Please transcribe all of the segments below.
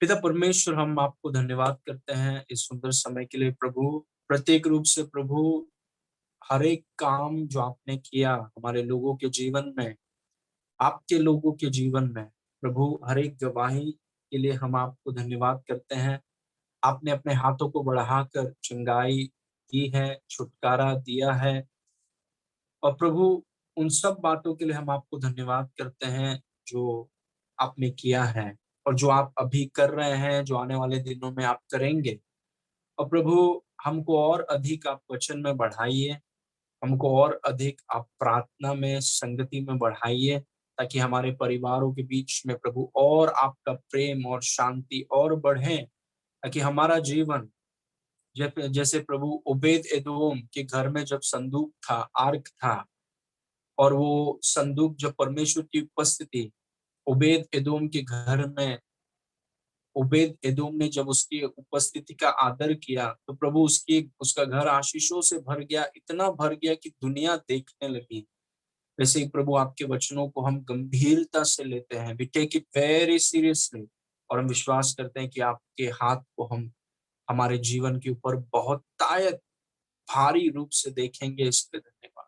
पिता परमेश्वर, हम आपको धन्यवाद करते हैं इस सुंदर समय के लिए प्रभु। प्रत्येक रूप से प्रभु, हर एक काम जो आपने किया हमारे लोगों के जीवन में, आपके लोगों के जीवन में प्रभु, हर एक गवाही के लिए हम आपको धन्यवाद करते हैं। आपने अपने हाथों को बढ़ाकर चंगाई की है, छुटकारा दिया है। और प्रभु, उन सब बातों के लिए हम आपको धन्यवाद करते हैं जो आपने किया है और जो आप अभी कर रहे हैं, जो आने वाले दिनों में आप करेंगे। और प्रभु, हमको और अधिक आप वचन में बढ़ाइए, हमको और अधिक आप प्रार्थना में, संगति में बढ़ाइए, ताकि हमारे परिवारों के बीच में प्रभु और आपका प्रेम और शांति और बढ़े, ताकि हमारा जीवन जैसे प्रभु ओबेद एदोम के घर में जब संदूक था, आर्क था, और वो संदूक जब परमेश्वर की उपस्थिति ओबेद एदोम के घर में, ओबेद एदोम ने जब उसकी उपस्थिति का आदर किया, तो प्रभु उसका घर आशीषों से भर गया, इतना भर गया कि दुनिया देखने लगी। वैसे ही प्रभु, आपके वचनों को हम गंभीरता से लेते हैं, we take it very seriously. और हम विश्वास करते हैं कि आपके हाथ को हम हमारे जीवन के ऊपर बहुत तायत भारी रूप से देखेंगे। इसके धन्यवाद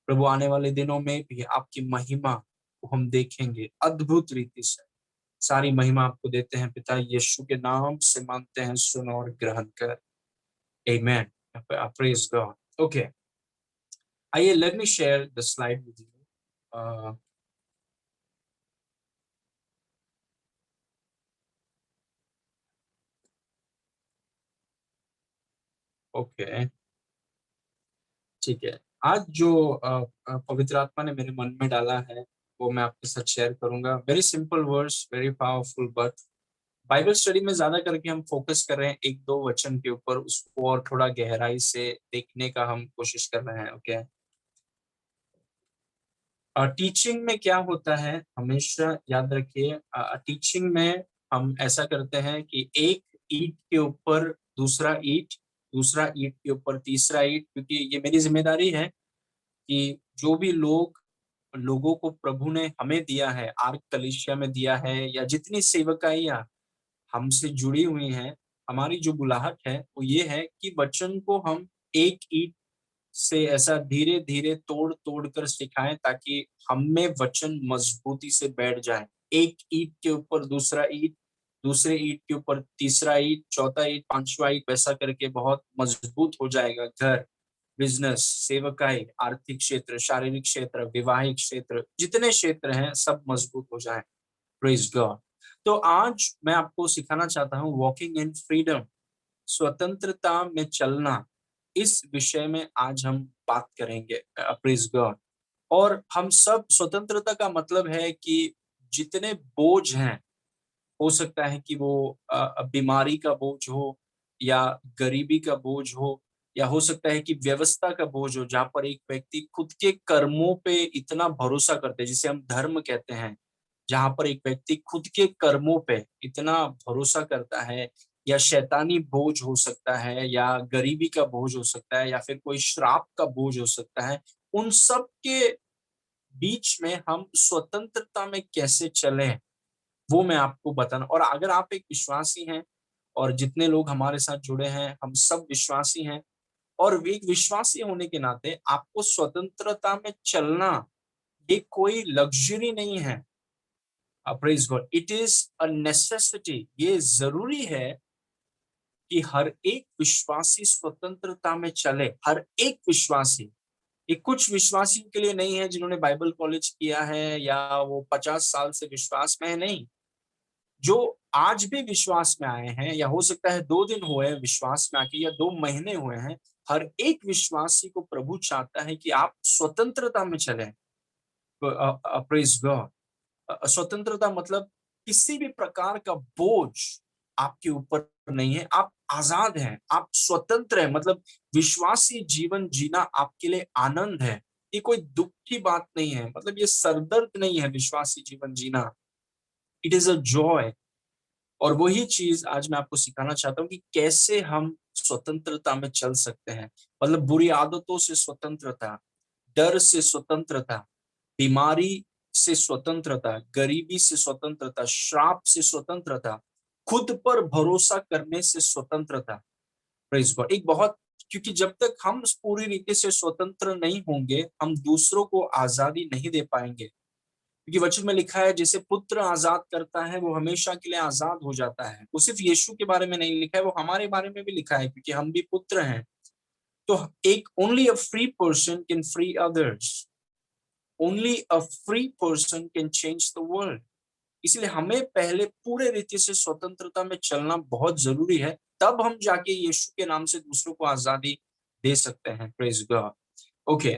प्रभु। आने वाले दिनों में भी आपकी महिमा को हम देखेंगे अद्भुत रीति से। सारी महिमा आपको देते हैं पिता, यीशु के नाम से मांगते हैं, सुन और ग्रहण कर। आमेन। Praise God. ओके, आइए, let me share the slide with you. Okay, ठीक है। आज जो पवित्र आत्मा ने मेरे मन में डाला है, वो मैं आपके साथ शेयर करूंगा। Very simple words, very powerful, but Bible study में ज्यादा करके हम फोकस कर रहे हैं एक दो वचन के ऊपर, उसको और थोड़ा गहराई से देखने का हम कोशिश कर रहे हैं। ओके, टीचिंग में क्या होता है, हमेशा याद रखिए, टीचिंग में हम ऐसा करते हैं कि एक ईंट के ऊपर दूसरा ईंट, दूसरा ईंट के ऊपर तीसरा ईंट, क्योंकि ये मेरी जिम्मेदारी है कि जो भी लोगों को प्रभु ने हमें दिया है, आर्क कलीसिया में दिया है, या जितनी सेवकाइयां हमसे जुड़ी हुई हैं, हमारी जो बुलाहट है वो ये है कि वचन को हम एक ईंट से ऐसा धीरे धीरे तोड़ तोड़ कर सिखाएं, ताकि हम में वचन मजबूती से बैठ जाए। एक ईंट के ऊपर दूसरा ईंट, दूसरे ईंट के ऊपर तीसरा ईंट, चौथा ईंट, पांचवा ईंट, वैसा करके बहुत मजबूत हो जाएगा घर, बिजनेस, सेवकाई, आर्थिक क्षेत्र, शारीरिक क्षेत्र, विवाहिक क्षेत्र, जितने क्षेत्र हैं सब मजबूत हो जाए। Praise God. तो आज मैं आपको सिखाना चाहता हूँ वॉकिंग इन फ्रीडम, स्वतंत्रता में चलना। इस विषय में आज हम बात करेंगे। Praise God. और हम सब, स्वतंत्रता का मतलब है कि जितने बोझ हैं, हो सकता है कि वो बीमारी का बोझ हो, या गरीबी का बोझ हो, या हो सकता है कि व्यवस्था का बोझ हो, जहां पर एक व्यक्ति खुद के कर्मों पे इतना भरोसा करते हैं, जिसे हम धर्म कहते हैं, जहां पर एक व्यक्ति खुद के कर्मों पे इतना भरोसा करता है, या शैतानी बोझ हो सकता है, या गरीबी का बोझ हो सकता है, या फिर कोई श्राप का बोझ हो सकता है। उन सब के बीच में हम स्वतंत्रता में कैसे चलें, वो मैं आपको बताना। और अगर आप एक विश्वासी हैं, और जितने लोग हमारे साथ जुड़े हैं, हम सब विश्वासी हैं, और एक विश्वासी होने के नाते आपको स्वतंत्रता में चलना ये कोई लग्जरी नहीं है। Praise God, it is a necessity. ये जरूरी है कि हर एक विश्वासी स्वतंत्रता में चले, हर एक विश्वासी। ये कुछ विश्वासियों के लिए नहीं है जिन्होंने बाइबल कॉलेज किया है, या वो 50 साल से विश्वास में है, नहीं। जो आज भी विश्वास में आए हैं, या हो सकता है 2 दिन हुए हैं विश्वास में आके, या 2 महीने हुए हैं, हर एक विश्वासी को प्रभु चाहता है कि आप स्वतंत्रता में चलें। Praise God. स्वतंत्रता मतलब किसी भी प्रकार का बोझ आपके ऊपर नहीं है, आप आजाद हैं, आप स्वतंत्र हैं। मतलब विश्वासी जीवन जीना आपके लिए आनंद है, ये कोई दुख की बात नहीं है, मतलब ये सरदर्द नहीं है। विश्वासी जीवन जीना, इट इज अ जॉय। और वही चीज आज मैं आपको सिखाना चाहता हूँ कि कैसे हम स्वतंत्रता में चल सकते हैं। मतलब बुरी आदतों से स्वतंत्रता, डर से स्वतंत्रता, बीमारी से स्वतंत्रता, गरीबी से स्वतंत्रता, श्राप से स्वतंत्रता, खुद पर भरोसा करने से स्वतंत्रता। Praise God. एक बहुत, क्योंकि जब तक हम पूरी रीति से स्वतंत्र नहीं होंगे, हम दूसरों को आजादी नहीं दे पाएंगे। क्योंकि वचन में लिखा है, जिसे पुत्र आजाद करता है वो हमेशा के लिए आजाद हो जाता है। वो सिर्फ यीशु के बारे में नहीं लिखा है, वो हमारे बारे में भी लिखा है, क्योंकि हम भी पुत्र हैं। तो एक only a free person can free others, only a free person can change the world. इसलिए हमें पहले पूरे रीति से स्वतंत्रता में चलना बहुत जरूरी है, तब हम जाके यीशु के नाम से दूसरों को आजादी दे सकते हैं। Praise God. ओके,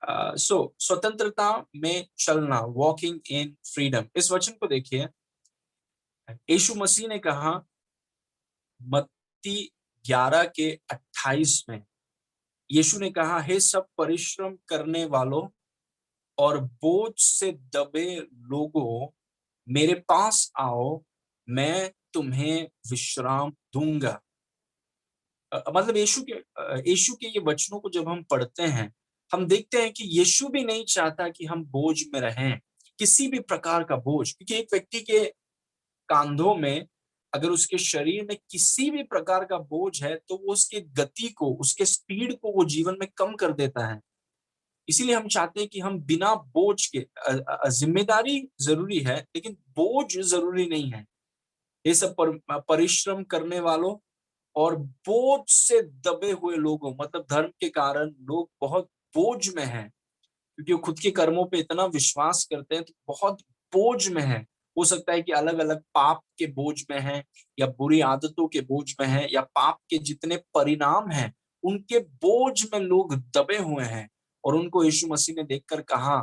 सो स्वतंत्रता में चलना, वॉकिंग इन फ्रीडम। इस वचन को देखिए, यीशु मसीह ने कहा मत्ती 11 के 28 में, यीशु ने कहा, हे सब परिश्रम करने वालों और बोझ से दबे लोगों, मेरे पास आओ, मैं तुम्हें विश्राम दूंगा। मतलब यीशु के ये वचनों को जब हम पढ़ते हैं, हम देखते हैं कि यीशु भी नहीं चाहता कि हम बोझ में रहें, किसी भी प्रकार का बोझ। क्योंकि एक व्यक्ति के कांधों में अगर उसके शरीर में किसी भी प्रकार का बोझ है, तो वो उसके गति को, उसके स्पीड को वो जीवन में कम कर देता है। इसीलिए हम चाहते हैं कि हम बिना बोझ के, जिम्मेदारी जरूरी है लेकिन बोझ जरूरी नहीं है। ये सब परिश्रम करने वालों और बोझ से दबे हुए लोगों, मतलब धर्म के कारण लोग बहुत बोझ में हैं, क्योंकि वो खुद के कर्मों पे इतना विश्वास करते हैं, तो बहुत बोझ में है। हो सकता है कि अलग अलग पाप के बोझ में है, या बुरी आदतों के बोझ में है, या पाप के जितने परिणाम हैं उनके बोझ में लोग दबे हुए हैं। और उनको यीशु मसीह ने देखकर कहा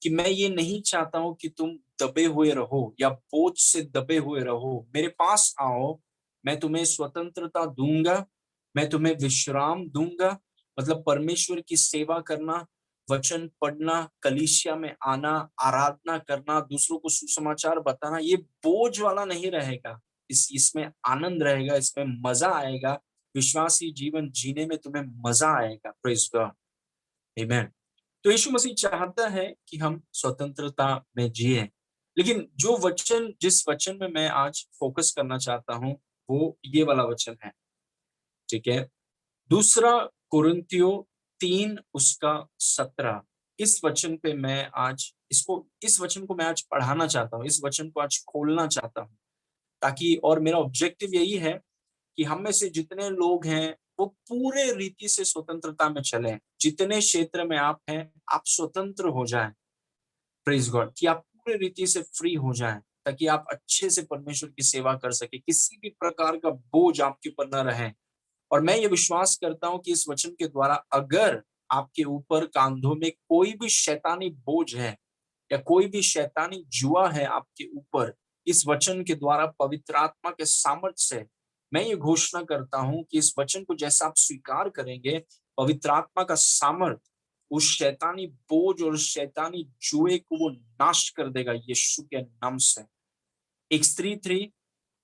कि मैं ये नहीं चाहता हूं कि तुम दबे हुए रहो या बोझ से दबे हुए रहो। मेरे पास आओ, मैं तुम्हें स्वतंत्रता दूंगा, मैं तुम्हें विश्राम दूंगा। मतलब परमेश्वर की सेवा करना, वचन पढ़ना, कलीसिया में आना, आराधना करना, दूसरों को सुसमाचार बताना, ये बोझ वाला नहीं रहेगा। इसमें आनंद रहेगा, इसमें मजा आएगा। विश्वासी जीवन जीने में तुम्हें मजा आएगा। प्रेज गॉड, आमेन। तो यीशु मसीह चाहता है कि हम स्वतंत्रता में जिए। लेकिन जिस वचन में मैं आज फोकस करना चाहता हूं, वो ये वाला वचन है। ठीक है, दूसरा कुरिन्थियों 3 उसका 17। इस वचन पे मैं आज इस वचन को मैं आज पढ़ाना चाहता हूँ, इस वचन को आज खोलना चाहता हूँ, ताकि, और मेरा ऑब्जेक्टिव यही है कि हम में से जितने लोग हैं वो पूरे रीति से स्वतंत्रता में चलें। जितने क्षेत्र में आप हैं, आप स्वतंत्र हो जाएं। प्रेज गॉड, कि आप पूरे रीति से फ्री हो जाएं, ताकि आप अच्छे से परमेश्वर की सेवा कर सके, किसी भी प्रकार का बोझ आपके ऊपर न रहे। और मैं ये विश्वास करता हूं कि इस वचन के द्वारा अगर आपके ऊपर कांधों में कोई भी शैतानी बोझ है, या कोई भी शैतानी जुआ है आपके ऊपर, इस वचन के द्वारा पवित्र आत्मा के सामर्थ्य से मैं ये घोषणा करता हूं कि इस वचन को जैसा आप स्वीकार करेंगे, पवित्र आत्मा का सामर्थ्य उस शैतानी बोझ और शैतानी जुए को वो नाश कर देगा यीशु के नाम से। एक स्त्री थी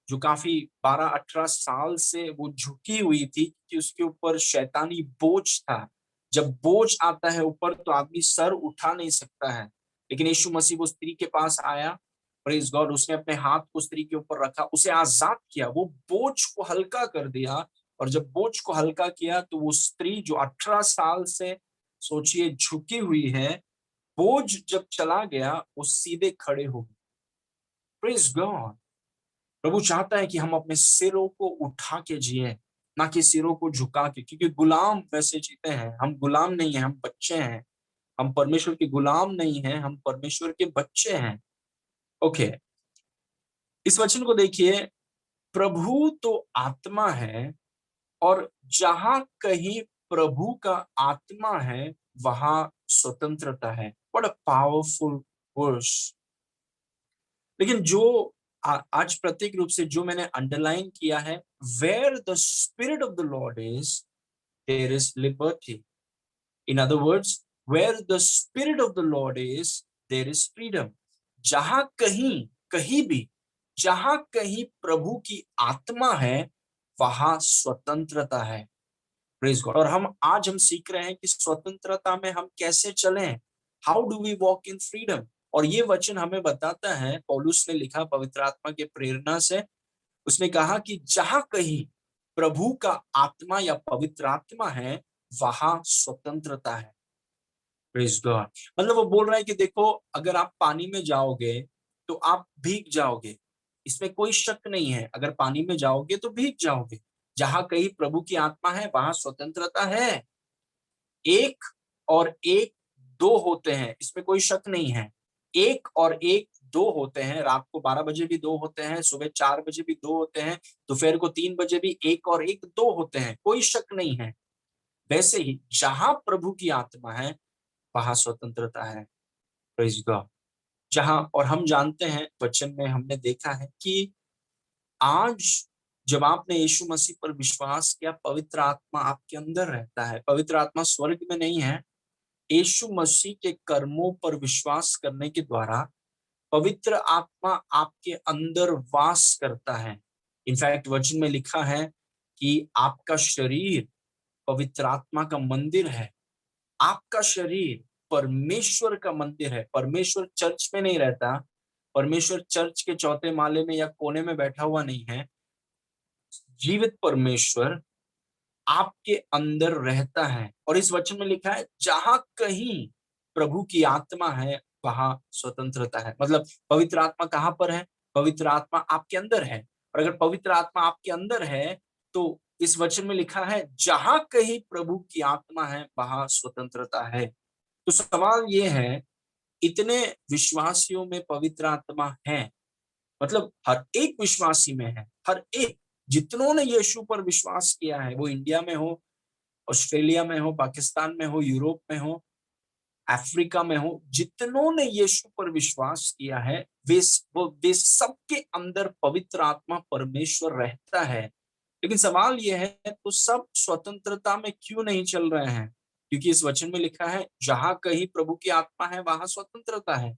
जो काफी 12-18 साल से वो झुकी हुई थी, कि उसके ऊपर शैतानी बोझ था। जब बोझ आता है ऊपर, तो आदमी सर उठा नहीं सकता है। लेकिन यीशु मसीह वो स्त्री के पास आया, प्रेज गॉड, उसने अपने हाथ को स्त्री के ऊपर रखा, उसे आजाद किया, वो बोझ को हल्का कर दिया। और जब बोझ को हल्का किया, तो वो स्त्री जो 18 साल से, सोचिए, झुकी हुई है, बोझ जब चला गया, वो सीधे खड़े हो गए। Praise God. प्रभु चाहता है कि हम अपने सिरों को उठा के जिए, ना कि सिरों को झुका के, क्योंकि गुलाम वैसे जीते हैं। हम गुलाम नहीं हैं, हम बच्चे हैं। हम परमेश्वर के गुलाम नहीं हैं, हम परमेश्वर के बच्चे हैं। ओके, इस वचन को देखिए, प्रभु तो आत्मा है, और जहां कहीं प्रभु का आत्मा है, वहां स्वतंत्रता है। What a powerful verse. लेकिन जो आज प्रत्येक रूप से जो मैंने अंडरलाइन किया है, where the spirit of the Lord is, there is liberty. In other words, where the spirit of the Lord is, there is freedom. जहां कहीं, कहीं भी, जहां कहीं प्रभु की आत्मा है, वहां स्वतंत्रता है। Praise God. और हम सीख रहे हैं कि स्वतंत्रता में हम कैसे चलें। How do we walk in freedom. और ये वचन हमें बताता है, पौलुस ने लिखा पवित्र आत्मा के प्रेरणा से, उसने कहा कि जहां कहीं प्रभु का आत्मा या पवित्र आत्मा है, वहां स्वतंत्रता है। Praise God. मतलब वो बोल रहा है कि देखो, अगर आप पानी में जाओगे तो आप भीग जाओगे, इसमें कोई शक नहीं है। अगर पानी में जाओगे तो भीग जाओगे। जहां कहीं प्रभु की आत्मा है, वहां स्वतंत्रता है। एक और एक दो होते हैं, इसमें कोई शक नहीं है। एक और एक दो होते हैं। रात को 12 बजे भी दो होते हैं, सुबह 4 बजे भी दो होते हैं, दोपहर को 3 बजे भी एक और एक दो होते हैं, कोई शक नहीं है। वैसे ही जहां प्रभु की आत्मा है, वहां स्वतंत्रता है। Praise God. जहां, और हम जानते हैं, वचन में हमने देखा है कि आज जब आपने यीशु मसीह पर विश्वास किया, पवित्र आत्मा आपके अंदर रहता है। पवित्र आत्मा स्वर्ग में नहीं है। यीशु मसीह के कर्मों पर विश्वास करने के द्वारा पवित्र आत्मा आपके अंदर वास करता है। इनफैक्ट वचन में लिखा है कि आपका शरीर पवित्र आत्मा का मंदिर है। आपका शरीर परमेश्वर का मंदिर है। परमेश्वर चर्च में नहीं रहता। परमेश्वर चर्च के चौथे माले में या कोने में बैठा हुआ नहीं है। जीवित परमेश्वर आपके अंदर रहता है। और इस वचन में लिखा है, जहां कहीं प्रभु की आत्मा है, वहां स्वतंत्रता है। मतलब पवित्र आत्मा कहां पर है? पवित्र आत्मा आपके अंदर है। और अगर पवित्र आत्मा आपके अंदर है, तो इस वचन में लिखा है, जहां कहीं प्रभु की आत्मा है, वहां स्वतंत्रता है। तो सवाल ये है, इतने विश्वासियों में पवित्र आत्मा है, मतलब हर एक विश्वासी में है। हर एक, जितनों ने यीशु पर विश्वास किया है, वो इंडिया में हो, ऑस्ट्रेलिया में हो, पाकिस्तान में हो, यूरोप में हो, अफ्रीका में हो, जितनों ने यीशु पर विश्वास किया है, वे सबके अंदर पवित्र आत्मा परमेश्वर रहता है। लेकिन सवाल यह है, तो सब स्वतंत्रता में क्यों नहीं चल रहे हैं? क्योंकि इस वचन में लिखा है, जहां कहीं प्रभु की आत्मा है, वहां स्वतंत्रता है।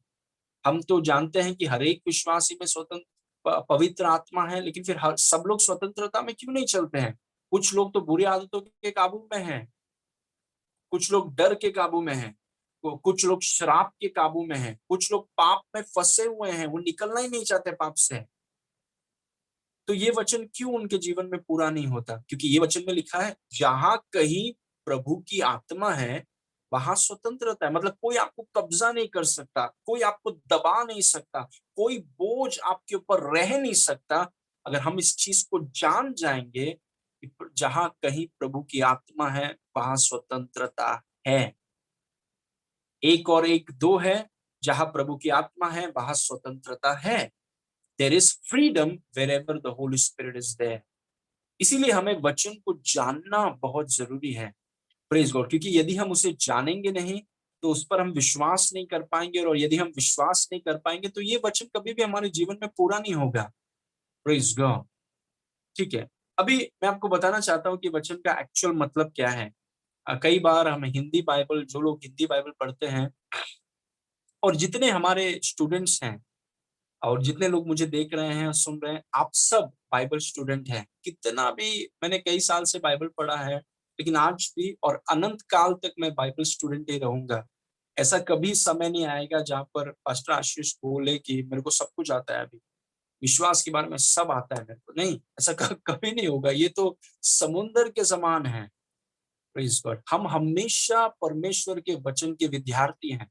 हम तो जानते हैं कि हर एक विश्वासी में स्वतंत्र पवित्र आत्मा है, लेकिन फिर सब लोग स्वतंत्रता में क्यों नहीं चलते हैं? कुछ लोग तो बुरी आदतों के काबू में हैं, कुछ लोग डर के काबू में हैं, कुछ लोग शराब के काबू में हैं, कुछ लोग पाप में फंसे हुए हैं, वो निकलना ही नहीं चाहते पाप से। तो ये वचन क्यों उनके जीवन में पूरा नहीं होता? क्योंकि ये वचन में लिखा है, जहां कहीं प्रभु की आत्मा है, वहां स्वतंत्रता है। मतलब कोई आपको कब्जा नहीं कर सकता, कोई आपको दबा नहीं सकता, कोई बोझ आपके ऊपर रह नहीं सकता। अगर हम इस चीज को जान जाएंगे कि जहां कहीं प्रभु की आत्मा है, वहां स्वतंत्रता है। एक और एक दो है, जहां प्रभु की आत्मा है, वहां स्वतंत्रता है। There is freedom wherever the Holy Spirit is there. इसीलिए हमें वचन को जानना बहुत जरूरी है। Praise God. क्योंकि यदि हम उसे जानेंगे नहीं, तो उस पर हम विश्वास नहीं कर पाएंगे, और यदि हम विश्वास नहीं कर पाएंगे, तो ये वचन कभी भी हमारे जीवन में पूरा नहीं होगा। Praise God. ठीक है। अभी मैं आपको बताना चाहता हूँ कि वचन का एक्चुअल मतलब क्या है। कई बार हम हिंदी बाइबल, जो लोग हिंदी बाइबल पढ़ते हैं, और जितने हमारे स्टूडेंट्स हैं, और जितने लोग मुझे देख रहे हैं, सुन रहे हैं, आप सब बाइबल स्टूडेंट हैं। कितना भी मैंने कई साल से बाइबल पढ़ा है, लेकिन आज भी और अनंत काल तक मैं बाइबल स्टूडेंट ही रहूंगा। ऐसा कभी समय नहीं आएगा जहां पर पास्टर आशीष बोले कि मेरे को सब कुछ आता है, अभी विश्वास के बारे में सब आता है मेरे को। नहीं, ऐसा कभी नहीं होगा। ये तो समुंदर के समान है। Praise God. हम हमेशा परमेश्वर के वचन के विद्यार्थी हैं।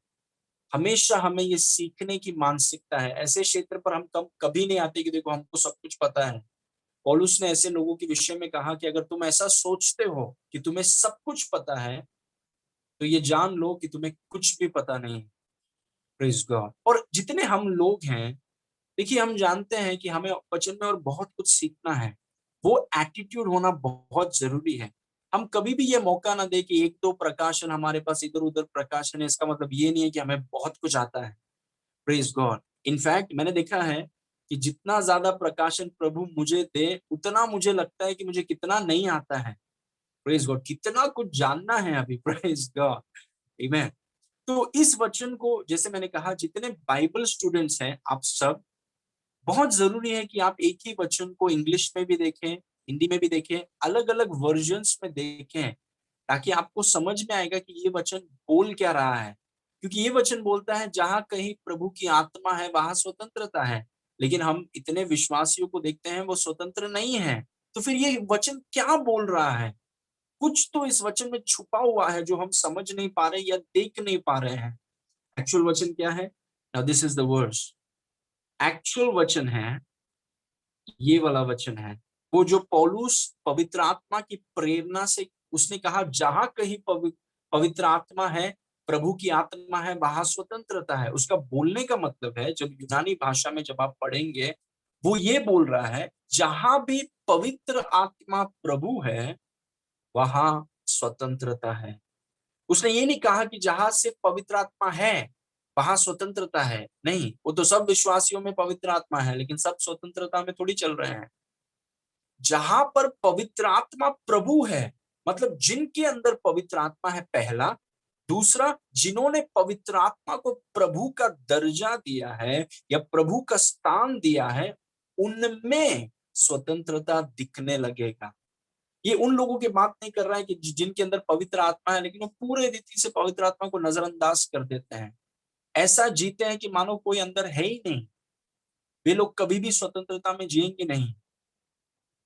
हमेशा हमें ये सीखने की मानसिकता है। ऐसे क्षेत्र पर हम कभी नहीं आते कि देखो हमको सब कुछ पता है। पौलुस ने ऐसे लोगों के विषय में कहा कि अगर तुम ऐसा सोचते हो कि तुम्हें सब कुछ पता है, तो ये जान लो कि तुम्हें कुछ भी पता नहीं। Praise God. और जितने हम लोग हैं, देखिए, हम जानते हैं कि हमें वचन में और बहुत कुछ सीखना है। वो एटीट्यूड होना बहुत जरूरी है। हम कभी भी ये मौका ना दे कि एक दो प्रकाशन हमारे पास इधर उधर प्रकाशन है, इसका मतलब ये नहीं है कि हमें बहुत कुछ आता है। Praise God. इनफैक्ट मैंने देखा है कि जितना ज्यादा प्रकाशन प्रभु मुझे दे, उतना मुझे लगता है कि मुझे कितना नहीं आता है। Praise God. कितना कुछ जानना है अभी। Praise God. आमीन। तो इस वचन को, जैसे मैंने कहा, जितने बाइबल स्टूडेंट्स हैं, आप सब, बहुत जरूरी है कि आप एक ही वचन को इंग्लिश में भी देखें, हिंदी में भी देखें, अलग अलग वर्जन्स में देखें, ताकि आपको समझ में आएगा कि ये वचन बोल क्या रहा है। क्योंकि ये वचन बोलता है, जहां कहीं प्रभु की आत्मा है, वहां स्वतंत्रता है। लेकिन हम इतने विश्वासियों को देखते हैं वो स्वतंत्र नहीं है। तो फिर ये वचन क्या बोल रहा है? कुछ तो इस वचन में छुपा हुआ है जो हम समझ नहीं पा रहे या देख नहीं पा रहे हैं। एक्चुअल वचन क्या है? Now this is the verse. Actual वचन है, ये वाला वचन है, वो जो पौलुस पवित्र आत्मा की प्रेरणा से उसने कहा, जहां कहीं पवित्र आत्मा है, प्रभु की आत्मा है, वहां स्वतंत्रता है। उसका बोलने का मतलब है, जब यूनानी भाषा में जब आप पढ़ेंगे, वो ये बोल रहा है, जहां भी पवित्र आत्मा प्रभु है वहां स्वतंत्रता है। उसने ये नहीं कहा कि जहां से पवित्र आत्मा है वहां स्वतंत्रता है। नहीं, वो तो सब विश्वासियों में पवित्र आत्मा है, लेकिन सब स्वतंत्रता में थोड़ी चल रहे हैं। जहां पर पवित्र आत्मा प्रभु है, मतलब जिनके अंदर पवित्र आत्मा है, पहला। दूसरा, जिन्होंने पवित्र आत्मा को प्रभु का दर्जा दिया है या प्रभु का स्थान दिया है, उनमें स्वतंत्रता दिखने लगेगा। ये उन लोगों की बात नहीं कर रहा है कि जिनके अंदर पवित्र आत्मा है लेकिन वो पूरे रीति से पवित्र आत्मा को नजरअंदाज कर देते हैं, ऐसा जीते हैं कि मानो कोई अंदर है ही नहीं। वे लोग कभी भी स्वतंत्रता में जिएंगे नहीं।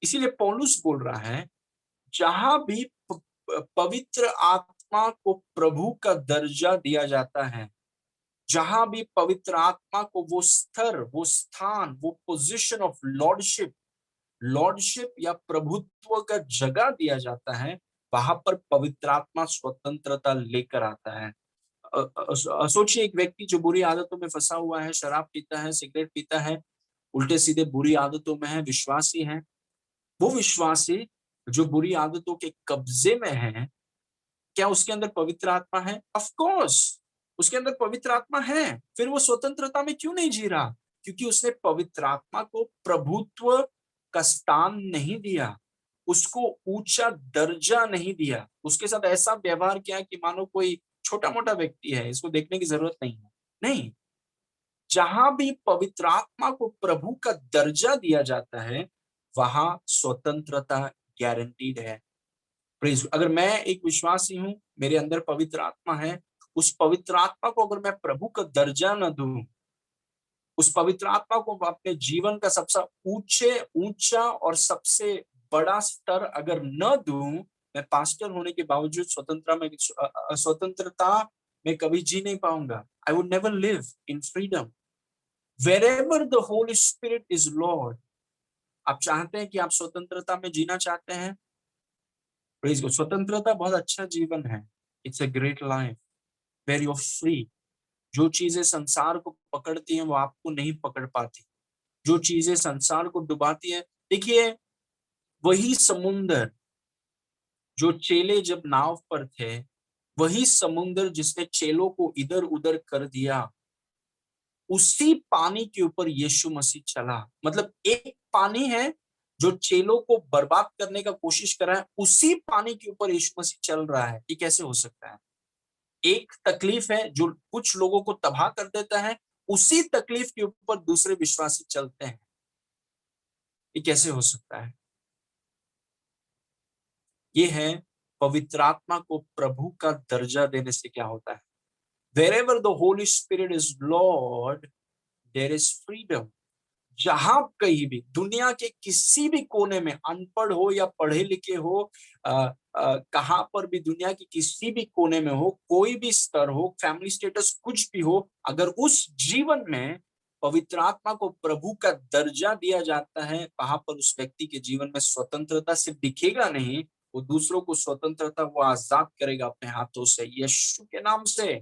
इसीलिए पौलुस बोल रहा है, जहां भी पवित्र आत्मा को प्रभु का दर्जा दिया जाता है, जहां भी पवित्र आत्मा को वो स्तर, वो स्थान, वो पोजीशन ऑफ लॉर्डशिप या प्रभुत्व का जगह दिया जाता है, वहां पर पवित्र आत्मा स्वतंत्रता लेकर आता है। सोचिए, एक व्यक्ति जो बुरी आदतों में फंसा हुआ है, शराब पीता है, सिगरेट पीता है, उल्टे सीधे बुरी आदतों में है, विश्वासी है, वो विश्वासी जो बुरी आदतों के कब्जे में है, क्या उसके अंदर पवित्र आत्मा है? ऑफ कोर्स उसके अंदर पवित्र आत्मा है। फिर वो स्वतंत्रता में क्यों नहीं जी रहा? क्योंकि उसने पवित्र आत्मा को प्रभुत्व का स्थान नहीं दिया, उसको ऊंचा दर्जा नहीं दिया, उसके साथ ऐसा व्यवहार किया कि मानो कोई छोटा मोटा व्यक्ति है, इसको देखने की जरूरत नहीं है। नहीं, जहां भी पवित्र आत्मा को प्रभु का दर्जा दिया जाता है वहां स्वतंत्रता गारंटीड है। प्रेज। अगर मैं एक विश्वासी हूं, मेरे अंदर पवित्र आत्मा है, उस पवित्र आत्मा को अगर मैं प्रभु का दर्जा न दूं, उस पवित्र आत्मा को अपने जीवन का सबसे ऊंचा और सबसे बड़ा स्तर अगर न दूं, मैं पास्टर होने के बावजूद स्वतंत्रता में कभी जी नहीं पाऊंगा। I would never live in freedom. Wherever the Holy Spirit is Lord, आप चाहते हैं कि आप स्वतंत्रता में जीना चाहते हैं? Praise God. स्वतंत्रता बहुत अच्छा जीवन है। It's a great life where you are free. जो चीजें संसार को पकड़ती हैं वो आपको नहीं पकड़ पाती। जो चीजें संसार को डुबाती हैं, देखिए, वही समुंदर जो चेले जब नाव पर थे, वही समुंदर जिसने चेलों को इधर उधर कर दिया, उसी पानी के ऊपर यीशु मसीह चला। मतलब एक पानी है जो चेलों को बर्बाद करने का कोशिश कर रहा है, उसी पानी के ऊपर यीशु मसीह चल रहा है। ये कैसे हो सकता है? एक तकलीफ है जो कुछ लोगों को तबाह कर देता है, उसी तकलीफ के ऊपर दूसरे विश्वासी चलते हैं। ये कैसे हो सकता है? ये है पवित्र आत्मा को प्रभु का दर्जा देने से क्या होता है। Wherever the Holy Spirit is Lord, there is freedom। जहां कहीं भी दुनिया के किसी भी कोने में, अनपढ़ हो या पढ़े लिखे हो, कहां पर भी दुनिया के किसी भी कोने में हो, कोई भी स्तर हो, फैमिली स्टेटस कुछ भी हो, अगर उस जीवन में पवित्र आत्मा को प्रभु का दर्जा दिया जाता है, वहां पर उस व्यक्ति के जीवन में स्वतंत्रता सिर्फ दिखेगा नहीं, वो दूसरों को स्वतंत्रता वो आजाद करेगा अपने हाथों से, यीशु के नाम से।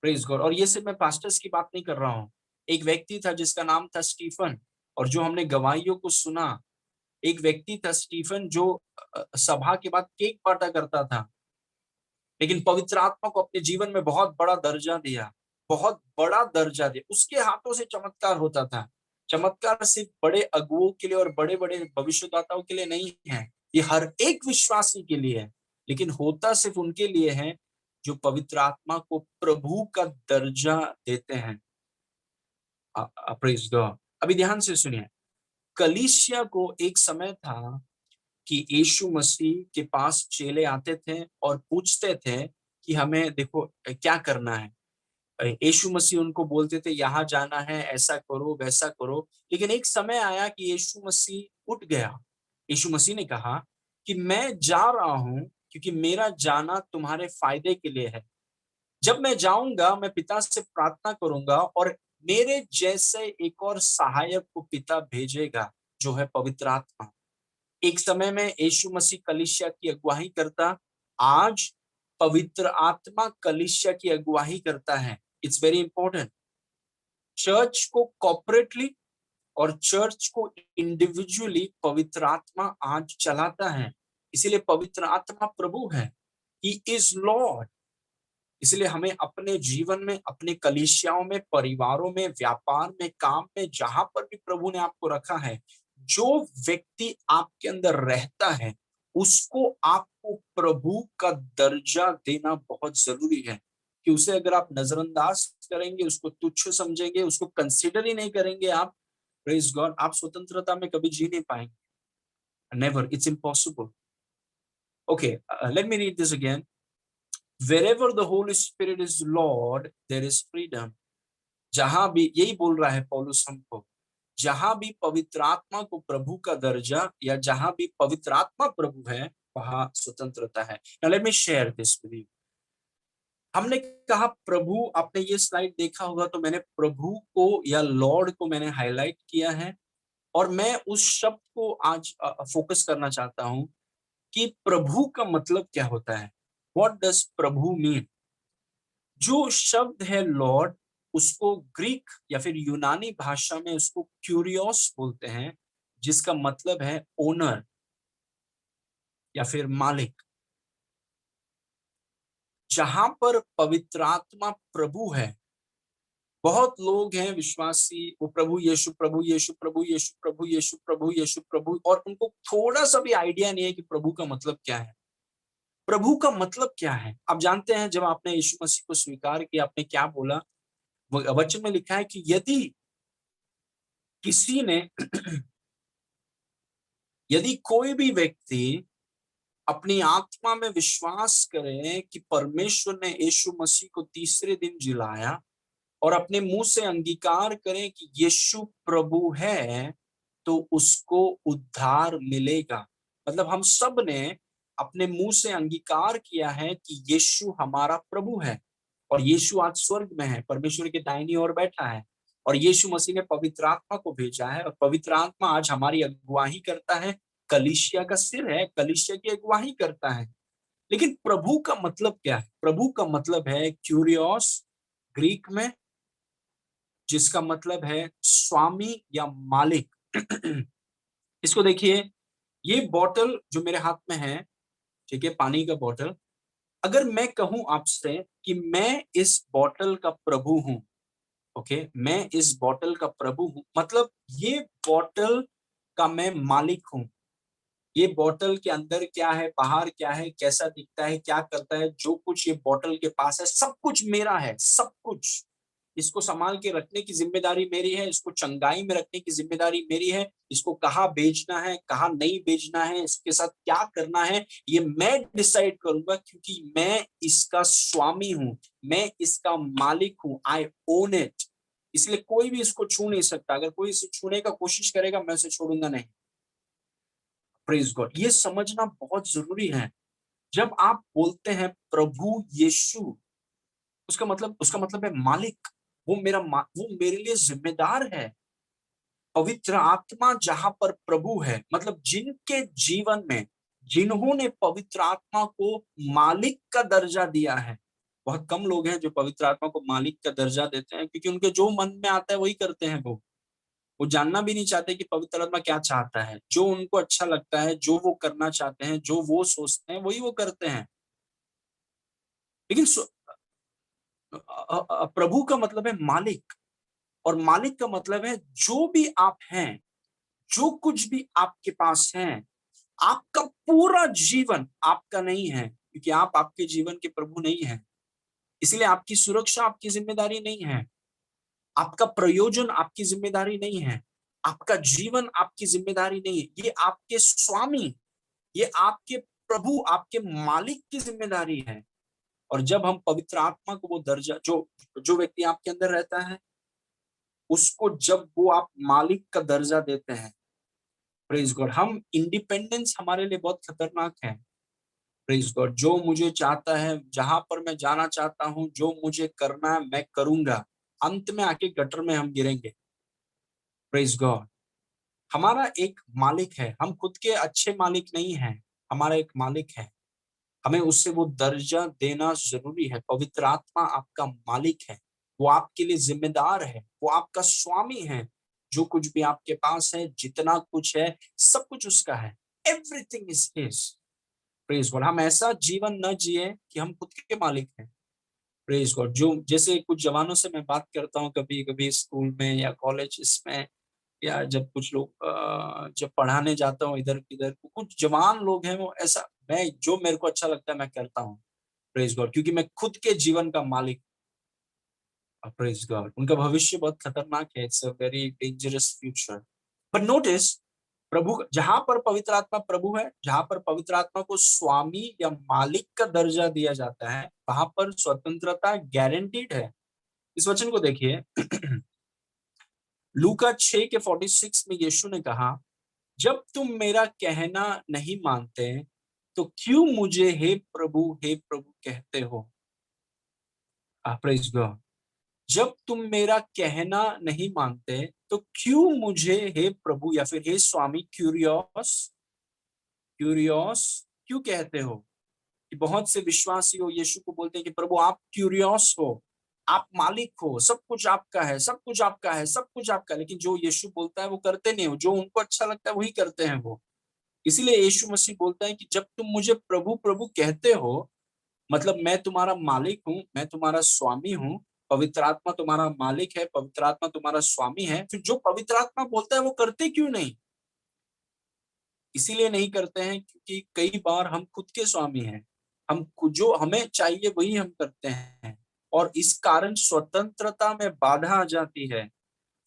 Praise God. और ये सिर्फ मैं पास्टर्स की बात नहीं कर रहा हूँ। एक व्यक्ति था जिसका नाम था स्टीफन, और जो हमने गवाहियों को सुना, एक व्यक्ति था स्टीफन जो सभा के बाद केक बांटा करता था, लेकिन पवित्र आत्मा को अपने जीवन में बहुत बड़ा दर्जा दिया, बहुत बड़ा दर्जा दिया। उसके हाथों से चमत्कार होता था। चमत्कार सिर्फ बड़े अगुओं के लिए और बड़े बड़े भविष्यदाताओं के लिए नहीं है, ये हर एक विश्वासी के लिए है, लेकिन होता सिर्फ उनके लिए है जो पवित्र आत्मा को प्रभु का दर्जा देते हैं। Praise God. अभी ध्यान से सुनिए, कलीसिया को एक समय था कि यीशु मसीह के पास चेले आते थे और पूछते थे कि हमें देखो क्या करना है। यीशु मसीह उनको बोलते थे यहाँ जाना है, ऐसा करो वैसा करो, लेकिन एक समय आया कि यीशु मसीह उठ गया। यीशु मसीह ने कहा कि मैं जा रहा हूं क्योंकि मेरा जाना तुम्हारे फायदे के लिए है। जब मैं जाऊंगा मैं पिता से प्रार्थना करूंगा और मेरे जैसे एक और सहायक को पिता भेजेगा जो है पवित्र आत्मा। एक समय में यीशु मसीह कलीसिया की अगुवाई करता, आज पवित्र आत्मा कलीसिया की अगुवाई करता है। It's very important. चर्च को कॉर्पोरेटली और चर्च को इंडिविजुअली पवित्र आत्मा आज चलाता है। इसीलिए पवित्र आत्मा प्रभु है। He is Lord. इसलिए हमें अपने जीवन में, अपने कलीसियाओं में, परिवारों में, व्यापार में, काम में, जहां पर भी प्रभु ने आपको रखा है, जो व्यक्ति आपके अंदर रहता है उसको आपको प्रभु का दर्जा देना बहुत जरूरी है। कि उसे अगर आप नजरअंदाज करेंगे, उसको तुच्छ समझेंगे, उसको कंसिडर ही नहीं करेंगे आप, प्रेज गॉड, आप स्वतंत्रता में कभी जी नहीं पाएंगे। Never, it's impossible. Okay, let me read this again. Wherever the Holy Spirit is Lord, there is freedom. जहां भी, यही बोल रहा है पौलुस हमको, जहां भी पवित्र आत्मा को प्रभु का दर्जा या जहां भी पवित्र आत्मा प्रभु है वहां स्वतंत्रता है। Now let me share this with you. हमने कहा प्रभु, आपने ये स्लाइड देखा होगा तो मैंने प्रभु को या लॉर्ड को मैंने हाईलाइट किया है और मैं उस शब्द को आज फोकस करना चाहता हूं कि प्रभु का मतलब क्या होता है। What does Prabhu mean? जो शब्द है लॉर्ड, उसको ग्रीक या फिर यूनानी भाषा में उसको क्यूरियोस बोलते हैं, जिसका मतलब है ओनर या फिर मालिक। जहां पर पवित्र आत्मा प्रभु है, बहुत लोग हैं विश्वासी, वो प्रभु यीशु प्रभु यीशु प्रभु यीशु प्रभु यीशु प्रभु यीशु प्रभु, और उनको थोड़ा सा भी आइडिया नहीं है कि प्रभु का मतलब क्या है। प्रभु का मतलब क्या है? आप जानते हैं, जब आपने यीशु मसीह को स्वीकार किया, आपने क्या बोला? वचन में लिखा है कि यदि किसी ने यदि कोई भी व्यक्ति अपनी आत्मा में विश्वास करे कि परमेश्वर ने यीशु मसीह को तीसरे दिन जिलाया और अपने मुंह से अंगीकार करें कि यीशु प्रभु है, तो उसको उद्धार मिलेगा। मतलब हम सब ने अपने मुंह से अंगीकार किया है कि यीशु हमारा प्रभु है और यीशु आज स्वर्ग में है, परमेश्वर के दाहिनी ओर बैठा है, और यीशु मसीह ने पवित्र आत्मा को भेजा है और पवित्र आत्मा आज हमारी अगुवाई करता है, कलीसिया का सिर है, कलीसिया की अगुवाई करता है। लेकिन प्रभु का मतलब क्या है? प्रभु का मतलब है क्यूरियोस, ग्रीक में, जिसका मतलब है स्वामी या मालिक। इसको देखिए, ये बॉटल जो मेरे हाथ में है, ठीक है, पानी का बॉटल, अगर मैं कहूं आपसे कि मैं इस बॉटल का प्रभु हूं, ओके, मैं इस बॉटल का प्रभु हूं, मतलब ये बॉटल का मैं मालिक हूं। ये बॉटल के अंदर क्या है, बाहर क्या है, कैसा दिखता है, क्या करता है, जो कुछ ये बॉटल के पास है, सब कुछ मेरा है, सब कुछ। इसको संभाल के रखने की जिम्मेदारी मेरी है, इसको चंगाई में रखने की जिम्मेदारी मेरी है, इसको कहाँ बेचना है, कहाँ नहीं बेचना है, इसके साथ क्या करना है, ये मैं डिसाइड करूंगा, क्योंकि मैं इसका स्वामी हूं, मैं इसका मालिक हूं। आई ओन इट। इसलिए कोई भी इसको छू नहीं सकता। अगर कोई इसे छूने का कोशिश करेगा, मैं उसे छोड़ूंगा नहीं। Praise God. ये समझना बहुत जरूरी है। जब आप बोलते हैं प्रभु यीशु, उसका मतलब है मालिक। वो मेरे लिए जिम्मेदार है। पवित्र आत्मा जहां पर प्रभु है, मतलब जिनके जीवन में, जिन्होंने पवित्र आत्मा को मालिक का दर्जा दिया है, बहुत कम लोग हैं जो पवित्र आत्मा को मालिक का दर्जा देते हैं, क्योंकि उनके जो मन में आता है वही करते हैं। वो जानना भी नहीं चाहते कि पवित्र आत्मा क्या चाहता है। जो उनको अच्छा लगता है, जो वो करना चाहते हैं, जो वो सोचते हैं, वही वो करते हैं। लेकिन प्रभु का मतलब है मालिक, और मालिक का मतलब है जो भी आप हैं, जो कुछ भी आपके पास है, आपका पूरा जीवन आपका नहीं है, क्योंकि आप आपके जीवन के प्रभु नहीं हैं। इसलिए आपकी सुरक्षा आपकी जिम्मेदारी नहीं है, आपका प्रयोजन आपकी जिम्मेदारी नहीं है, आपका जीवन आपकी जिम्मेदारी नहीं है। ये आपके स्वामी, ये आपके प्रभु, आपके मालिक की जिम्मेदारी है। और जब हम पवित्र आत्मा को वो दर्जा, जो जो व्यक्ति आपके अंदर रहता है, उसको जब वो आप मालिक का दर्जा देते हैं, प्रेज गॉड, हम इंडिपेंडेंस हमारे लिए बहुत खतरनाक है। प्रेज गॉड, जो मुझे चाहता है, जहां पर मैं जाना चाहता हूं, जो मुझे करना है मैं करूंगा, अंत में आके गटर में हम गिरेंगे। प्रेज गॉड, हमारा एक मालिक है, हम खुद के अच्छे मालिक नहीं हैं, हमारा एक मालिक है, हमें उससे वो दर्जा देना जरूरी है। पवित्र आत्मा आपका मालिक है, वो आपके लिए जिम्मेदार है, वो आपका स्वामी है। जो कुछ भी आपके पास है, जितना कुछ है, सब कुछ उसका है। Everything is his. Praise God, हम ऐसा जीवन न जिए कि हम खुद के मालिक हैं। प्रेज गॉड, जो जैसे कुछ जवानों से मैं बात करता हूँ कभी कभी स्कूल में या कॉलेज में, या जब कुछ लोग जब पढ़ाने जाता हूँ इधर किधर, कुछ जवान लोग हैं, वो ऐसा, मैं जो मेरे को अच्छा लगता है मैं करता हूँ। प्रेज गॉड, क्योंकि मैं खुद के जीवन का मालिक। प्रेज गॉड, उनका भविष्य बहुत खतरनाक है। It's a very dangerous future. But notice, प्रभु, जहां पर पवित्र आत्मा प्रभु है, जहां पर पवित्र आत्मा को स्वामी या मालिक का दर्जा दिया जाता है, वहां पर स्वतंत्रता गारंटीड है। इस वचन को देखिए लूका 6 के 46 में यीशु ने कहा, जब तुम मेरा कहना नहीं मानते तो क्यों मुझे हे प्रभु कहते हो। प्रेज गॉड, जब तुम मेरा कहना नहीं मानते तो क्यों मुझे हे प्रभु या फिर हे स्वामी, क्यूरियोस क्यूरियोस क्यों कहते हो। कि बहुत से विश्वासी हो यीशु को बोलते हैं कि प्रभु आप क्यूरियोस हो, आप मालिक हो, सब कुछ आपका है, सब कुछ आपका है, सब कुछ आपका है, लेकिन जो यीशु बोलता है वो करते नहीं हो, जो उनको अच्छा लगता है वही करते हैं वो। इसीलिए यीशु मसीह बोलता है कि जब तुम मुझे प्रभु प्रभु कहते हो, मतलब मैं तुम्हारा मालिक हूँ, मैं तुम्हारा स्वामी हूँ, पवित्र आत्मा तुम्हारा मालिक है, पवित्र आत्मा तुम्हारा स्वामी है, फिर जो पवित्र आत्मा बोलता है वो करते क्यों नहीं। इसीलिए नहीं करते हैं क्योंकि कई बार हम खुद के स्वामी हैं, हम जो हमें चाहिए वही हम करते हैं, और इस कारण स्वतंत्रता में बाधा आ जाती है,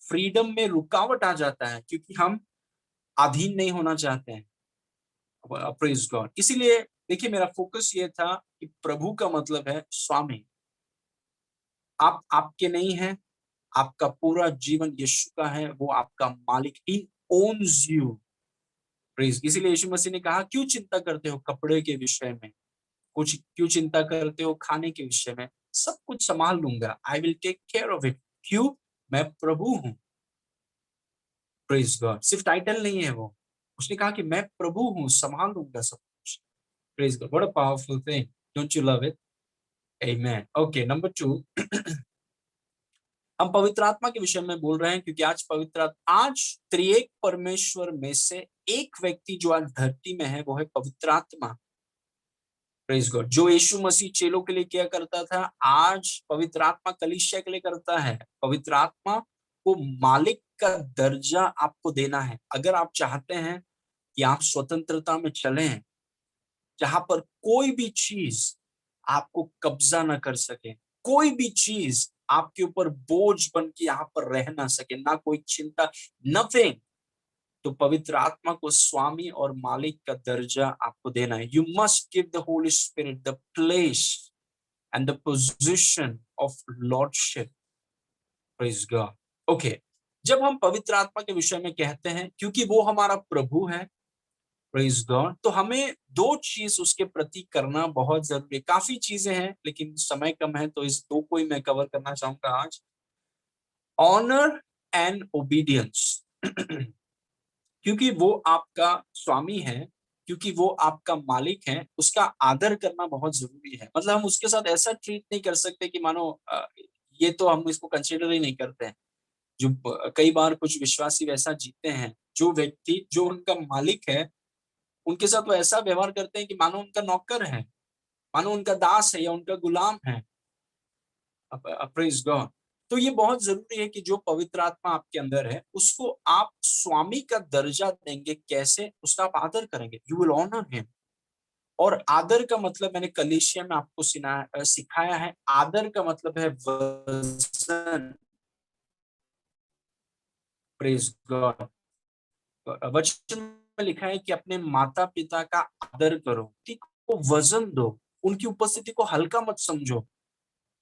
फ्रीडम में रुकावट आ जाता है, क्योंकि हम अधीन नहीं होना चाहते हैं। प्रेज गॉड, इसीलिए देखिए मेरा फोकस ये था कि प्रभु का मतलब है स्वामी। आप आपके नहीं हैं, आपका पूरा जीवन यीशु का है, वो आपका मालिक, ही ओन्स यू। प्रेज, इसीलिए यीशु मसीह ने कहा, क्यों चिंता करते हो कपड़े के विषय में, कुछ क्यों चिंता करते हो खाने के विषय में, सब कुछ संभाल लूंगा, I will take care of it. क्यों, मैं प्रभु हूँ। प्रेज गॉड, सिर्फ टाइटल नहीं है वो, उसने कहा कि मैं प्रभु हूँ, संभाल लूंगा सब कुछ। Praise God, what a powerful thing, don't you love it. Amen. Okay, number 2, हम पवित्र आत्मा के विषय में बोल रहे हैं क्योंकि आज त्रिएक परमेश्वर में से एक व्यक्ति जो आज धरती में है वो है पवित्र आत्मा। प्रेज गॉड, जो यीशु मसीह चेलों के लिए किया करता था, आज पवित्र आत्मा कलीसिया के लिए करता है। पवित्र आत्मा को मालिक का दर्जा आपको देना है। अगर आप चाहते हैं कि आप स्वतंत्रता में चलें, जहां पर कोई भी चीज आपको कब्जा ना कर सके, कोई भी चीज आपके ऊपर बोझ बन के यहाँ पर रह ना सके, ना कोई चिंता, नथिंग, तो पवित्र आत्मा को स्वामी और मालिक का दर्जा आपको देना है। You must give the Holy spirit the place and the position of lordship. Praise God. Okay, जब हम पवित्र आत्मा के विषय में कहते हैं, क्योंकि वो हमारा प्रभु है, प्रेज गॉड, तो हमें दो चीज उसके प्रति करना बहुत जरूरी है। काफी चीजें हैं लेकिन समय कम है, तो इस दो को ही मैं कवर करना चाहूंगा आज। Honour and obedience. क्योंकि वो आपका स्वामी है, क्योंकि वो आपका मालिक है, उसका आदर करना बहुत जरूरी है। मतलब हम उसके साथ ऐसा ट्रीट नहीं कर सकते कि मानो ये तो हम इसको कंसिडर ही नहीं करते हैं। जो कई बार कुछ विश्वासी वैसा जीते हैं, जो व्यक्ति जो उनका मालिक है उनके साथ वो ऐसा व्यवहार करते हैं कि मानो उनका नौकर है, मानो उनका दास है या उनका गुलाम है। प्रेज गॉड, तो ये बहुत जरूरी है कि जो पवित्र आत्मा आपके अंदर है उसको आप स्वामी का दर्जा देंगे। कैसे, उसका आप आदर करेंगे, यू विल ऑनर हिम। और आदर का मतलब मैंने कलीसिया में आपको सिखाया है, आदर का मतलब है वजन। प्रेज गॉड, वचन में लिखा है कि अपने माता पिता का आदर करो, ठीक, को वजन दो, उनकी उपस्थिति को हल्का मत समझो,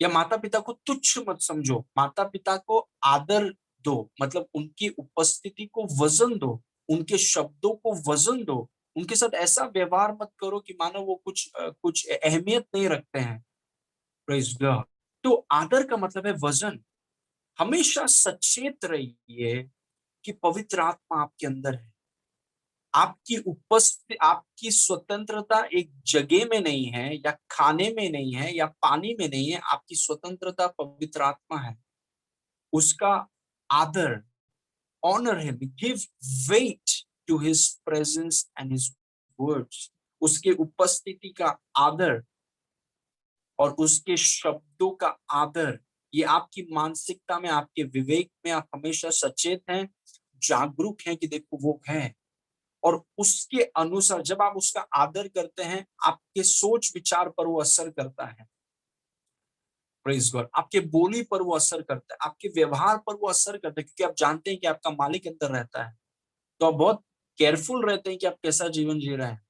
या माता पिता को तुच्छ मत समझो। माता पिता को आदर दो, मतलब उनकी उपस्थिति को वजन दो, उनके शब्दों को वजन दो। उनके साथ ऐसा व्यवहार मत करो कि मानो वो कुछ अहमियत नहीं रखते हैं। Praise God. तो आदर का मतलब है वजन। हमेशा सचेत रहिए कि पवित्र आत्मा आपके अंदर है। आपकी उपस्थिति, आपकी स्वतंत्रता एक जगह में नहीं है, या खाने में नहीं है, या पानी में नहीं है। आपकी स्वतंत्रता पवित्र आत्मा है। उसका आदर, honour him, give weight to his presence and his words. उसके उपस्थिति का आदर और उसके शब्दों का आदर, ये आपकी मानसिकता में, आपके विवेक में आप हमेशा सचेत हैं, जागरूक हैं कि देखो वो है। और उसके अनुसार जब आप उसका आदर करते हैं, आपके सोच विचार पर वो असर करता है। Praise God. आपके बोली पर वो असर करता है, आपके व्यवहार पर वो असर करता है, क्योंकि आप जानते हैं कि आपका मालिक अंदर रहता है। तो आप बहुत केयरफुल रहते हैं कि आप कैसा जीवन जी रहे हैं।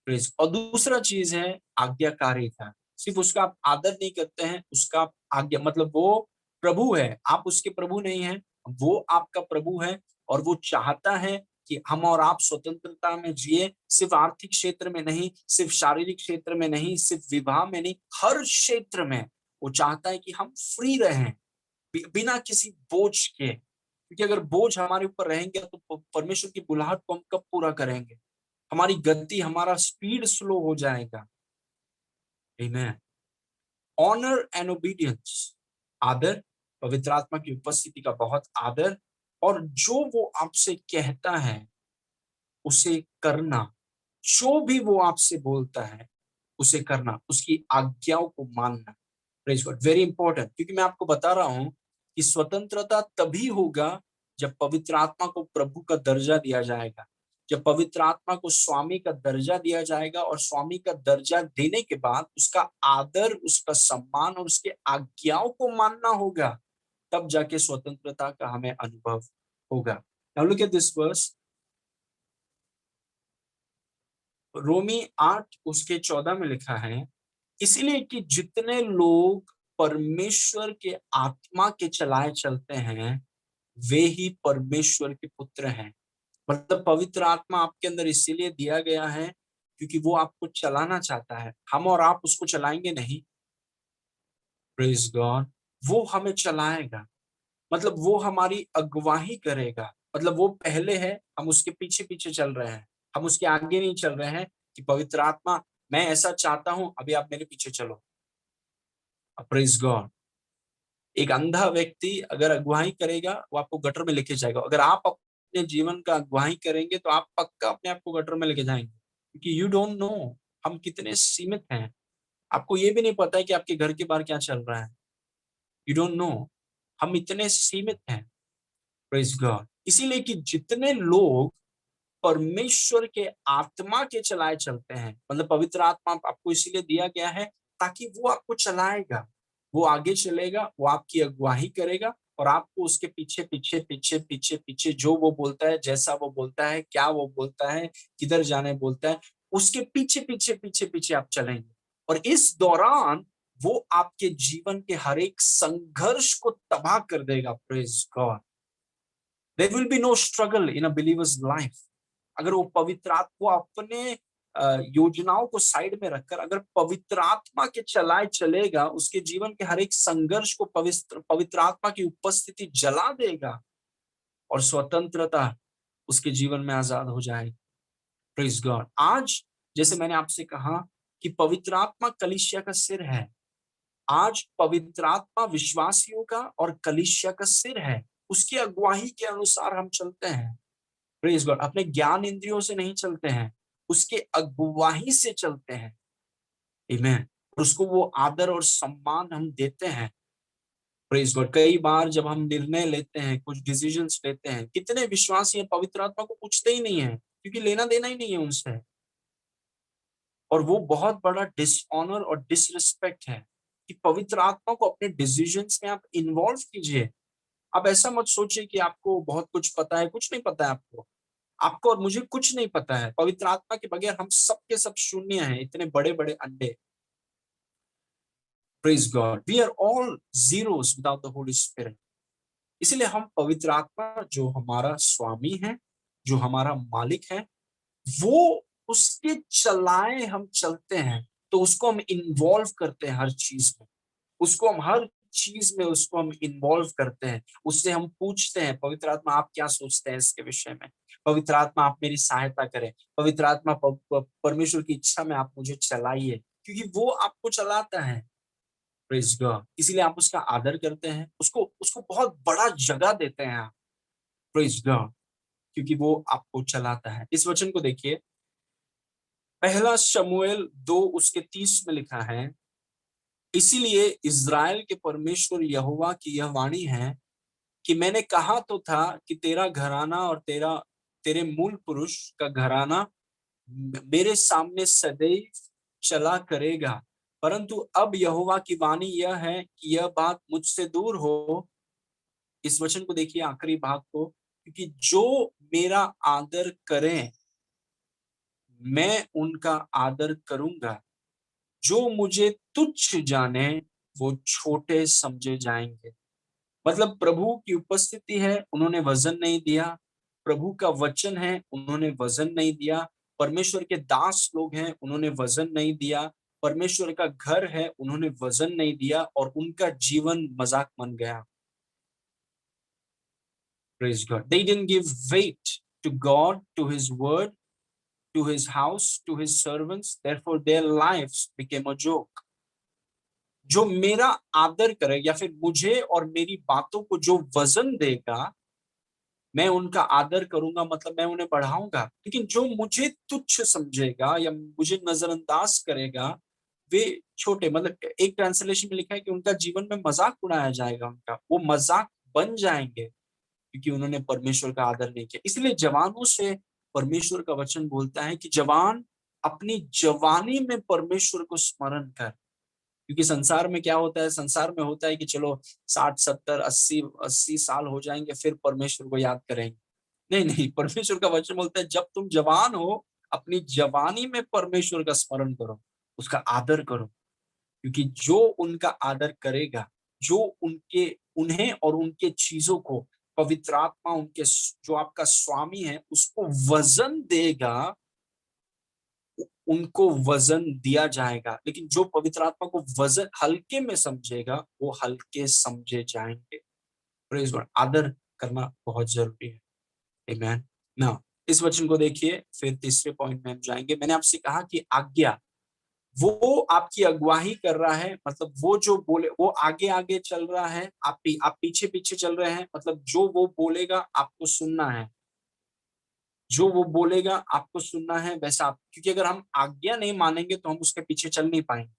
प्रेज। और दूसरा चीज है आज्ञाकारिता। सिर्फ उसका आप आदर नहीं करते हैं, उसका आप आज्ञा, मतलब वो प्रभु है, आप उसके प्रभु नहीं हैं, वो आपका प्रभु है। और वो चाहता है कि हम और आप स्वतंत्रता में जिए, सिर्फ आर्थिक क्षेत्र में नहीं, सिर्फ शारीरिक क्षेत्र में नहीं, सिर्फ विवाह में नहीं, हर क्षेत्र में वो चाहता है कि हम फ्री रहें, बिना किसी बोझ के। क्योंकि अगर बोझ हमारे ऊपर रहेंगे तो परमेश्वर की बुलाहट को हम कब पूरा करेंगे? हमारी गति, हमारा स्पीड स्लो हो जाएगा। आमीन। ऑनर एंड ओबीडियंस, आदर, पवित्र आत्मा की उपस्थिति का बहुत आदर, और जो वो आपसे कहता है उसे करना। जो भी वो आपसे बोलता है उसे करना, उसकी आज्ञाओं को मानना। Praise God, very important. क्योंकि मैं आपको बता रहा हूं कि स्वतंत्रता तभी होगा जब पवित्र आत्मा को प्रभु का दर्जा दिया जाएगा, जब पवित्र आत्मा को स्वामी का दर्जा दिया जाएगा। और स्वामी का दर्जा देने के बाद उसका आदर, उसका सम्मान और उसके आज्ञाओं को मानना होगा, तब जाके स्वतंत्रता का हमें अनुभव होगा। Now look at this verse, रोमी 8 उसके 14 में लिखा है, इसलिए कि जितने लोग परमेश्वर के आत्मा के चलाए चलते हैं, वे ही परमेश्वर के पुत्र हैं। मतलब पवित्र आत्मा आपके अंदर इसीलिए दिया गया है क्योंकि वो आपको चलाना चाहता है। हम और आप उसको चलाएंगे नहीं। Praise God. वो हमें चलाएगा, मतलब वो हमारी अगुवाही करेगा। मतलब वो पहले है, हम उसके पीछे पीछे चल रहे हैं, हम उसके आगे नहीं चल रहे हैं कि पवित्र आत्मा मैं ऐसा चाहता हूं, अभी आप मेरे पीछे चलो। Praise God. एक अंधा व्यक्ति अगर अगुवाही करेगा, वो आपको गटर में लेके जाएगा। अगर आप अपने जीवन का अगुवाही करेंगे तो आप पक्का अपने आप को गटर में लेके जाएंगे, क्योंकि यू डोंट नो हम कितने सीमित हैं। आपको ये भी नहीं पता है कि आपके घर के बाहर क्या चल रहा है। यू डोंट नो, हम इतने सीमित हैं। Praise God. इसीलिए कि जितने लोग परमेश्वर के आत्मा के चलाए चलते हैं, मतलब पवित्र आत्मा आपको इसीलिए दिया गया है ताकि वो आपको चलाएगा, वो आगे चलेगा, वो आपकी अगुवाही करेगा, और आपको उसके पीछे पीछे पीछे पीछे पीछे जो वो बोलता है, जैसा वो बोलता है, क्या वो बोलता है, किधर जाने बोलता है, उसके पीछे पीछे पीछे पीछे आप चलेंगे। और इस दौरान वो आपके जीवन के हर एक संघर्ष को तबाह कर देगा। Praise God. There will be no struggle in a believer's life. अगर वो पवित्र आत्मा को अपने योजनाओं को साइड में रखकर अगर पवित्र आत्मा के चलाए चलेगा, उसके जीवन के हर एक संघर्ष को पवित्र आत्मा की उपस्थिति जला देगा, और स्वतंत्रता उसके जीवन में आजाद हो जाएगी। Praise God. आज जैसे मैंने आपसे कहा कि पवित्र आत्मा कलीसिया का सिर है। आज पवित्र आत्मा विश्वासियों का और कलीसिया का सिर है। उसकी अगुवाही के अनुसार हम चलते हैं। Praise God. अपने ज्ञान इंद्रियों से नहीं चलते हैं, उसके अगुवाही से चलते हैं। आमीन। उसको वो आदर और सम्मान हम देते हैं। Praise God. कई बार जब हम निर्णय लेते हैं, कुछ डिसीजंस लेते हैं, कितने विश्वासी हैं पवित्र आत्मा को पूछते ही नहीं है, क्योंकि लेना देना ही नहीं है उनसे। और वो बहुत बड़ा डिसऑनर और डिसरिस्पेक्ट है कि पवित्र आत्मा को अपने डिसीजंस में आप इन्वॉल्व कीजिए। आप ऐसा मत सोचिए कि आपको बहुत कुछ पता है, कुछ नहीं पता है आपको। आपको और मुझे कुछ नहीं पता है। पवित्र आत्मा के बगैर हम सब के सब शून्य हैं, इतने बड़े बड़े अंडे। Praise God, we are all zeros without the Holy Spirit. इसलिए हम पवित्र आत्मा जो हमारा स्वामी है, जो हमारा मालिक है, वो उसके चलाए हम चलते हैं, तो उसको हम इन्वॉल्व करते हैं हर चीज में, उसको हम हर चीज में उसको हम इन्वॉल्व करते हैं, उससे हम पूछते हैं पवित्र आत्मा आप क्या सोचते हैं इसके विषय में, पवित्र आत्मा आप मेरी सहायता करें, पवित्र आत्मा परमेश्वर की इच्छा में आप मुझे चलाइए, क्योंकि वो आपको चलाता है। प्रेज गॉड, इसीलिए आप उसका आदर करते हैं, उसको उसको बहुत बड़ा जगह देते हैं आप। प्रेज गॉड, क्योंकि वो आपको चलाता है। इस वचन को देखिए, पहला शमूएल 2:30 में लिखा है, इसीलिए इज़राइल के परमेश्वर यहोवा की यह वाणी है कि मैंने कहा तो था कि तेरा घराना और तेरे मूल पुरुष का घराना मेरे सामने सदैव चला करेगा, परंतु अब यहोवा की वाणी यह है कि यह बात मुझसे दूर हो। इस वचन को देखिए, आखिरी भाग को, क्योंकि जो मेरा आदर करें मैं उनका आदर करूंगा, जो मुझे तुच्छ जाने वो छोटे समझे जाएंगे। मतलब प्रभु की उपस्थिति है, उन्होंने वजन नहीं दिया, प्रभु का वचन है, उन्होंने वजन नहीं दिया, परमेश्वर के दास लोग हैं, उन्होंने वजन नहीं दिया, परमेश्वर का घर है, उन्होंने वजन नहीं दिया, और उनका जीवन मजाक बन गया। Praise God. They didn't give weight to God, to his word, to his house, to his servants, therefore their lives became a joke. जो मेरा आदर करे या फिर मुझे और मेरी बातों को जो वजन देगा, मैं उनका आदर करूंगा, मतलब मैं उन्हें बढ़ाऊंगा। लेकिन जो मुझे तुच्छ समझेगा या मुझे नजरअंदाज करेगा, वे छोटे, मतलब एक ट्रांसलेशन में लिखा है कि उनका जीवन में मजाक उड़ाया जाएगा, उनका वो मजाक बन जाएंगे, क्योंकि उन्होंने परमेश्वर का आदर नहीं किया। इसलिए जवानों से परमेश्वर का वचन बोलता है कि जवान, अपनी जवानी में परमेश्वर को स्मरण कर, क्योंकि संसार में क्या होता है, संसार में होता है कि चलो 60 70 80 साल हो जाएंगे फिर परमेश्वर को याद करेंगे। नहीं नहीं, परमेश्वर का वचन बोलता है जब तुम जवान हो, अपनी जवानी में परमेश्वर का स्मरण करो, उसका आदर करो, क्योंकि जो उनका आदर करेगा, जो उनके उन्हें और उनके चीजों को पवित्र आत्मा, उनके जो आपका स्वामी है, उसको वजन देगा, उनको वजन दिया जाएगा। लेकिन जो पवित्र आत्मा को वजन हल्के में समझेगा, वो हल्के समझे जाएंगे। प्रेज गॉड, आदर करना बहुत जरूरी है। आमेन। ना, इस वचन को देखिए, फिर तीसरे पॉइंट में हम जाएंगे। मैंने आपसे कहा कि आज्ञा, वो आपकी अगुवाही कर रहा है, मतलब वो जो बोले वो आगे आगे चल रहा है, आप पीछे पीछे चल रहे हैं, मतलब जो वो बोलेगा आपको सुनना है, जो वो बोलेगा आपको सुनना है, वैसा आप, क्योंकि अगर हम आज्ञा नहीं मानेंगे तो हम उसके पीछे चल नहीं पाएंगे।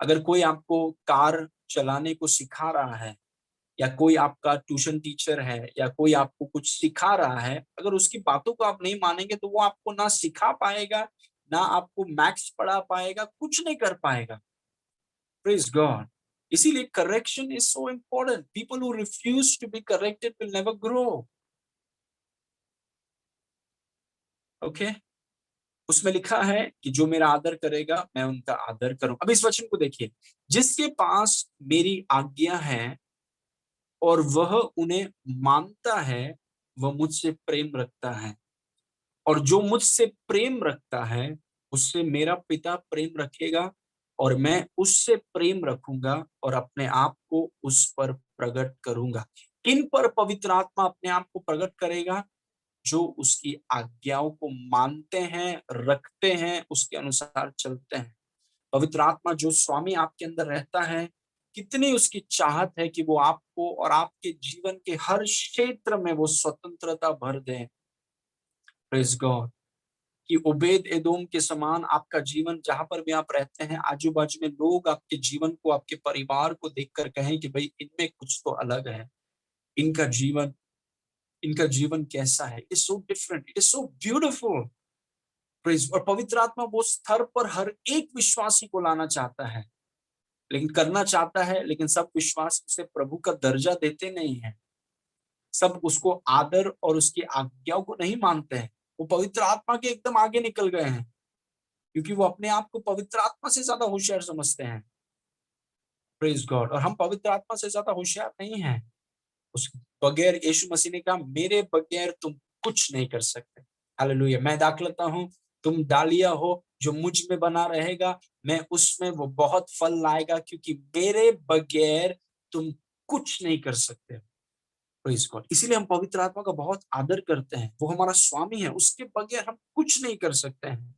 अगर कोई आपको कार चलाने को सिखा रहा है, या कोई आपका ट्यूशन टीचर है, या कोई आपको कुछ सिखा रहा है, अगर उसकी बातों को आप नहीं मानेंगे तो वो आपको ना सिखा पाएगा, ना आपको मैथ्स पढ़ा पाएगा, कुछ नहीं कर पाएगा। प्रेज गॉड, इसीलिए correction is so important. People who refuse to be corrected will never grow. Okay, उसमें लिखा है कि जो मेरा आदर करेगा मैं उनका आदर करूं। अब इस वचन को देखिए, जिसके पास मेरी आज्ञा है और वह उन्हें मानता है, वह मुझसे प्रेम रखता है, और जो मुझसे प्रेम रखता है उससे मेरा पिता प्रेम रखेगा, और मैं उससे प्रेम रखूंगा और अपने आप को उस पर प्रकट करूंगा। किन पर पवित्र आत्मा अपने आप को प्रकट करेगा? जो उसकी आज्ञाओं को मानते हैं, रखते हैं, उसके अनुसार चलते हैं। पवित्र आत्मा जो स्वामी आपके अंदर रहता है, कितनी उसकी चाहत है कि वो आपको और आपके जीवन के हर क्षेत्र में वो स्वतंत्रता भर दे। प्रेज गॉड, कि ओबेद एदोम के समान आपका जीवन जहां पर भी आप रहते हैं, आजू बाजू में लोग आपके जीवन को, आपके परिवार को देखकर कहें कि भाई इनमें कुछ तो अलग है, इनका जीवन इनका जीवन कैसा है, it is so different, it is so beautiful. Praise. और पवित्र आत्मा वो स्तर पर हर एक विश्वासी को लाना चाहता है, लेकिन करना चाहता है, लेकिन सब विश्वास उसे प्रभु का दर्जा देते नहीं है, सब उसको आदर और उसकी आज्ञाओं को नहीं मानते हैं। वो पवित्र आत्मा के एकदम आगे निकल गए हैं, क्योंकि वो अपने आप को पवित्र आत्मा से ज्यादा होशियार समझते हैं। Praise God. और हम पवित्र आत्मा से ज्यादा होशियार नहीं हैं। उस बगैर, यीशु मसीह ने कहा मेरे बगैर तुम कुछ नहीं कर सकते। हालेलुया। मैं दाखलता हूं, तुम डालिया हो, जो मुझ में बना रहेगा मैं उसमें, वो बहुत फल लाएगा, क्योंकि मेरे बगैर तुम कुछ नहीं कर सकते। Praise God. इसीलिए हम पवित्र आत्मा का बहुत आदर करते हैं। वो हमारा स्वामी है, उसके बगैर हम कुछ नहीं कर सकते हैं।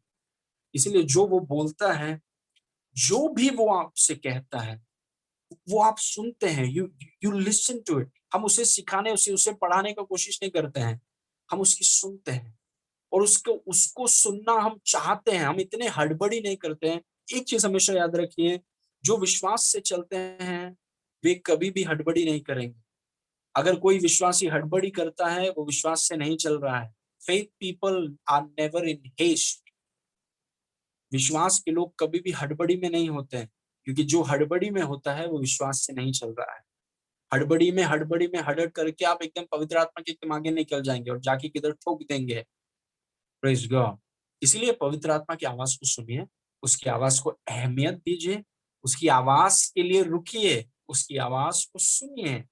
इसीलिए जो वो बोलता है, जो भी वो आपसे कहता है, वो आप सुनते हैं। You listen to it. हम उसे सिखाने, उसे पढ़ाने का कोशिश नहीं करते हैं, हम उसकी सुनते हैं। और उसको सुनना हम चाहते हैं, हम इतने हड़बड़ी नहीं करते हैं। एक चीज हमेशा याद रखिए, जो विश्वास से चलते हैं वे कभी भी हड़बड़ी नहीं करेंगे। अगर कोई विश्वासी हड़बड़ी करता है, वो विश्वास से नहीं चल रहा है। Faith people are never in haste. विश्वास के लोग कभी भी हड़बड़ी में नहीं होते हैं, क्योंकि जो हड़बड़ी में होता है वो विश्वास से नहीं चल रहा है। हड़बड़ी में हड़बड़ करके आप एकदम पवित्र आत्मा के एकदम आगे निकल जाएंगे और जाके किधर ठोक देंगे। Praise God. इसलिए पवित्र आत्मा की आवाज को सुनिए, उसकी आवाज को अहमियत दीजिए, उसकी आवाज के लिए रुकिए, उसकी आवाज को सुनिए।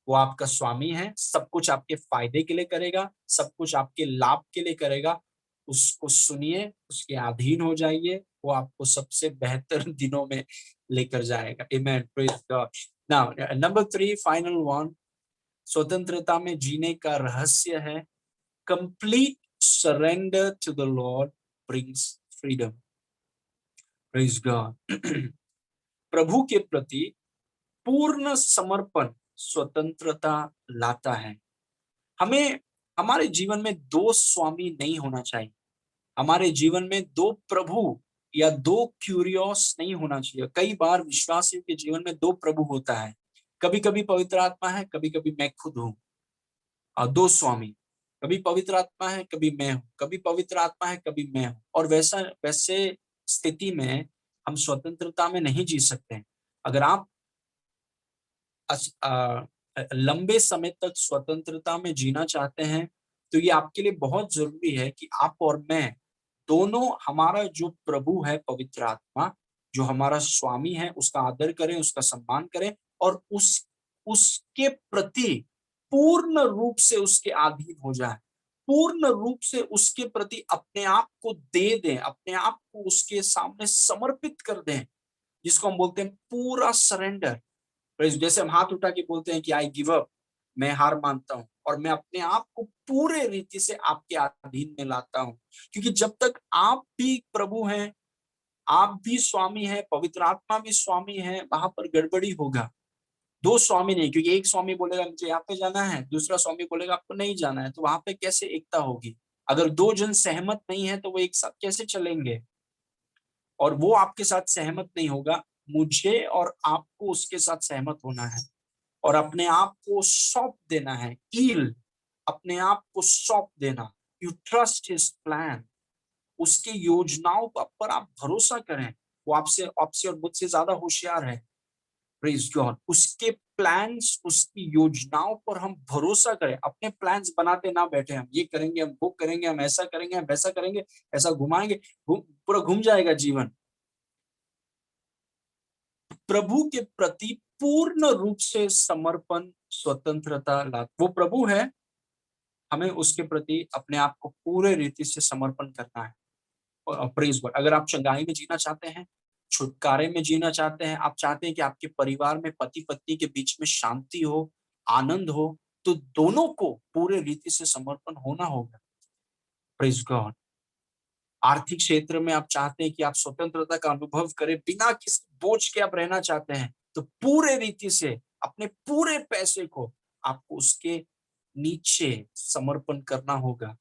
वो आपका स्वामी है, सब कुछ आपके फायदे के लिए करेगा, सब कुछ आपके लाभ के लिए करेगा। उसको सुनिए, उसके अधीन हो जाइए, वो आपको सबसे बेहतर दिनों में लेकर जाएगा। आमेन। Praise God. Now number 3, final one, स्वतंत्रता में जीने का रहस्य है complete surrender to the Lord brings freedom. Praise God. प्रभु के प्रति पूर्ण समर्पण स्वतंत्रता लाता है। हमें हमारे जीवन में दो स्वामी नहीं होना चाहिए। हमारे जीवन में दो प्रभु या दो क्यूरियोस नहीं होना चाहिए। कई बार विश्वासियों के जीवन में दो प्रभु होता है। कभी कभी पवित्र आत्मा है, कभी कभी मैं खुद हूँ। और दो स्वामी, कभी पवित्र आत्मा है, कभी मैं हूँ, कभी पवित्र आत्मा है, कभी मैं हूँ। और वैसे स्थिति में हम स्वतंत्रता में नहीं जी सकते। अगर आप लंबे समय तक स्वतंत्रता में जीना चाहते हैं, तो ये आपके लिए बहुत जरूरी है कि आप और मैं दोनों, हमारा जो प्रभु है पवित्र आत्मा, जो हमारा स्वामी है, उसका आदर करें, उसका सम्मान करें, और उसके प्रति पूर्ण रूप से उसके अधीन हो जाए। पूर्ण रूप से उसके प्रति अपने आप को दे दें, अपने आप को उसके सामने समर्पित कर दें, जिसको हम बोलते हैं पूरा सरेंडर। जैसे हम हाथ उठा के बोलते हैं कि आई गिव अप, मैं हार मानता हूं, और मैं अपने आप को पूरे रीति से आपके अधीन में लाता हूं। क्योंकि जब तक आप भी प्रभु हैं, आप भी स्वामी हैं, पवित्र आत्मा भी स्वामी है, वहां पर गड़बड़ी होगा। दो स्वामी नहीं, क्योंकि एक स्वामी बोलेगा मुझे यहाँ पे जाना है, दूसरा स्वामी बोलेगा आपको नहीं जाना है, तो वहां पे कैसे एकता होगी? अगर दो जन सहमत नहीं है तो वो एक साथ कैसे चलेंगे? और वो आपके साथ सहमत नहीं होगा, मुझे और आपको उसके साथ सहमत होना है और अपने आप को सौंप देना है। ईल, अपने आप को सौंप देना। यू ट्रस्ट हिज प्लान, उसकी योजनाओं पर आप भरोसा करें। वो आपसे आपसे और मुझसे ज्यादा होशियार है। Praise God. उसके प्लान्स, उसकी योजनाओं पर हम भरोसा करें। अपने प्लान्स बनाते ना बैठे, हम ये करेंगे, हम वो करेंगे, हम ऐसा करेंगे, हम वैसा करेंगे, ऐसा घुमाएंगे, पूरा घूम जाएगा जीवन। प्रभु के प्रति पूर्ण रूप से समर्पण स्वतंत्रता ला, वो प्रभु है, हमें उसके प्रति अपने आप को पूरे रीति से समर्पण करना है। और प्रेज गॉड। अगर आप चंगाई में जीना चाहते हैं, छुटकारे में जीना चाहते हैं, आप चाहते हैं कि आपके परिवार में पति पत्नी के बीच में शांति हो, आनंद हो, तो दोनों को पूरे रीति से समर्पण होना होगा। Praise God. आर्थिक क्षेत्र में आप चाहते हैं कि आप स्वतंत्रता का अनुभव करें, बिना किसी बोझ के आप रहना चाहते हैं, तो पूरे रीति से अपने पूरे पैसे को आपको उसके नीचे समर्पण करना होगा।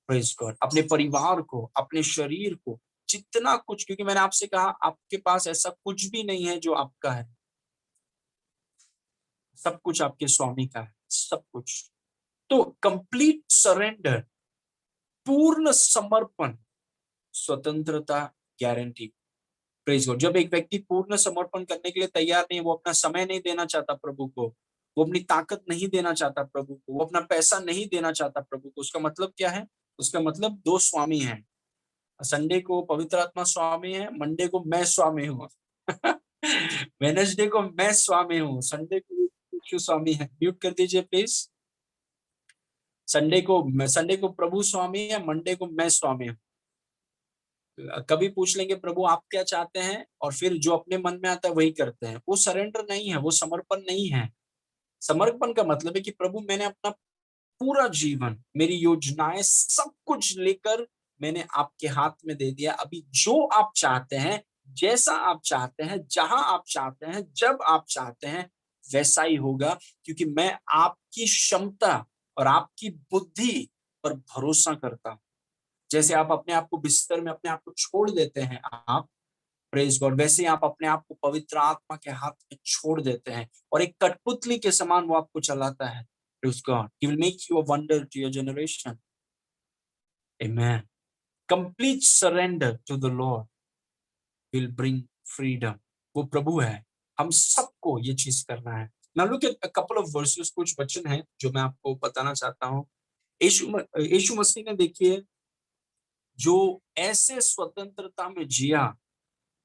Praise God. अपने परिवार को, अपने शरीर को, जितना कुछ, क्योंकि मैंने आपसे कहा आपके पास ऐसा कुछ भी नहीं है जो आपका है, सब कुछ आपके स्वामी का है, सब कुछ। तो कंप्लीट सरेंडर, पूर्ण समर्पण, स्वतंत्रता गारंटी। Praise God. जब एक व्यक्ति पूर्ण समर्पण करने के लिए तैयार नहीं, वो अपना समय नहीं देना चाहता प्रभु को, वो अपनी ताकत नहीं देना चाहता प्रभु को, वो अपना पैसा नहीं देना चाहता प्रभु को, उसका मतलब क्या है? उसका मतलब दो स्वामी हैं। संडे को पवित्र आत्मा स्वामी है, मंडे को मैं स्वामी हूँ। वेडनेसडे को मैं स्वामी हूँ, संडे को क्यों स्वामी है? म्यूट कर दीजिए प्लीज। संडे को प्रभु स्वामी है, मंडे को मैं स्वामी हूँ। कभी पूछ लेंगे प्रभु आप क्या चाहते हैं, और फिर जो अपने मन में आता है वही करते हैं। वो सरेंडर नहीं है, वो समर्पण नहीं है। समर्पण का मतलब है कि प्रभु मैंने अपना पूरा जीवन, मेरी योजनाएं, सब कुछ लेकर मैंने आपके हाथ में दे दिया। अभी जो आप चाहते हैं, जैसा आप चाहते हैं, जहां आप चाहते हैं, जब आप चाहते हैं, वैसा ही होगा, क्योंकि मैं आपकी क्षमता और आपकी बुद्धि पर भरोसा करता हूं। जैसे आप अपने आप को बिस्तर में अपने आप को छोड़ देते हैं, आप प्रेज गॉड, वैसे ही आप अपने आप को पवित्र आत्मा के हाथ में छोड़ देते हैं, और एक कठपुतली के समान वो आपको चलाता है। Praise God, he will make you a wonder to your generation. Amen. Complete surrender to the Lord will bring freedom. वो प्रभु है, हम सबको ये चीज करना है। Now look at a couple of verses, कुछ वचन हैं जो मैं आपको बताना चाहता हूँ। यीशु मसीह ने, देखिए, जो ऐसे स्वतंत्रता में जिया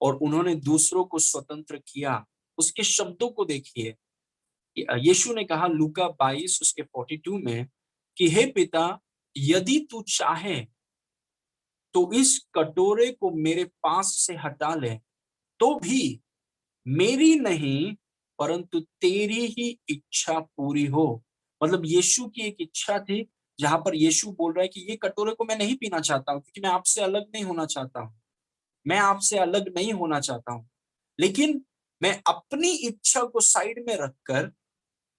और उन्होंने दूसरों को स्वतंत्र किया, उसके शब्दों को देखिए। यीशु ने कहा लूका 22 उसके 42 में कि हे पिता, यदि तू चाहे तो इस कटोरे को मेरे पास से हटा ले, तो भी मेरी नहीं परंतु तेरी ही इच्छा पूरी हो। मतलब यीशु की एक इच्छा थी, जहां पर यीशु बोल रहा है कि ये कटोरे को मैं नहीं पीना चाहता हूं, क्योंकि मैं आपसे अलग नहीं होना चाहता हूं, मैं आपसे अलग नहीं होना चाहता हूं, लेकिन मैं अपनी इच्छा को साइड में रखकर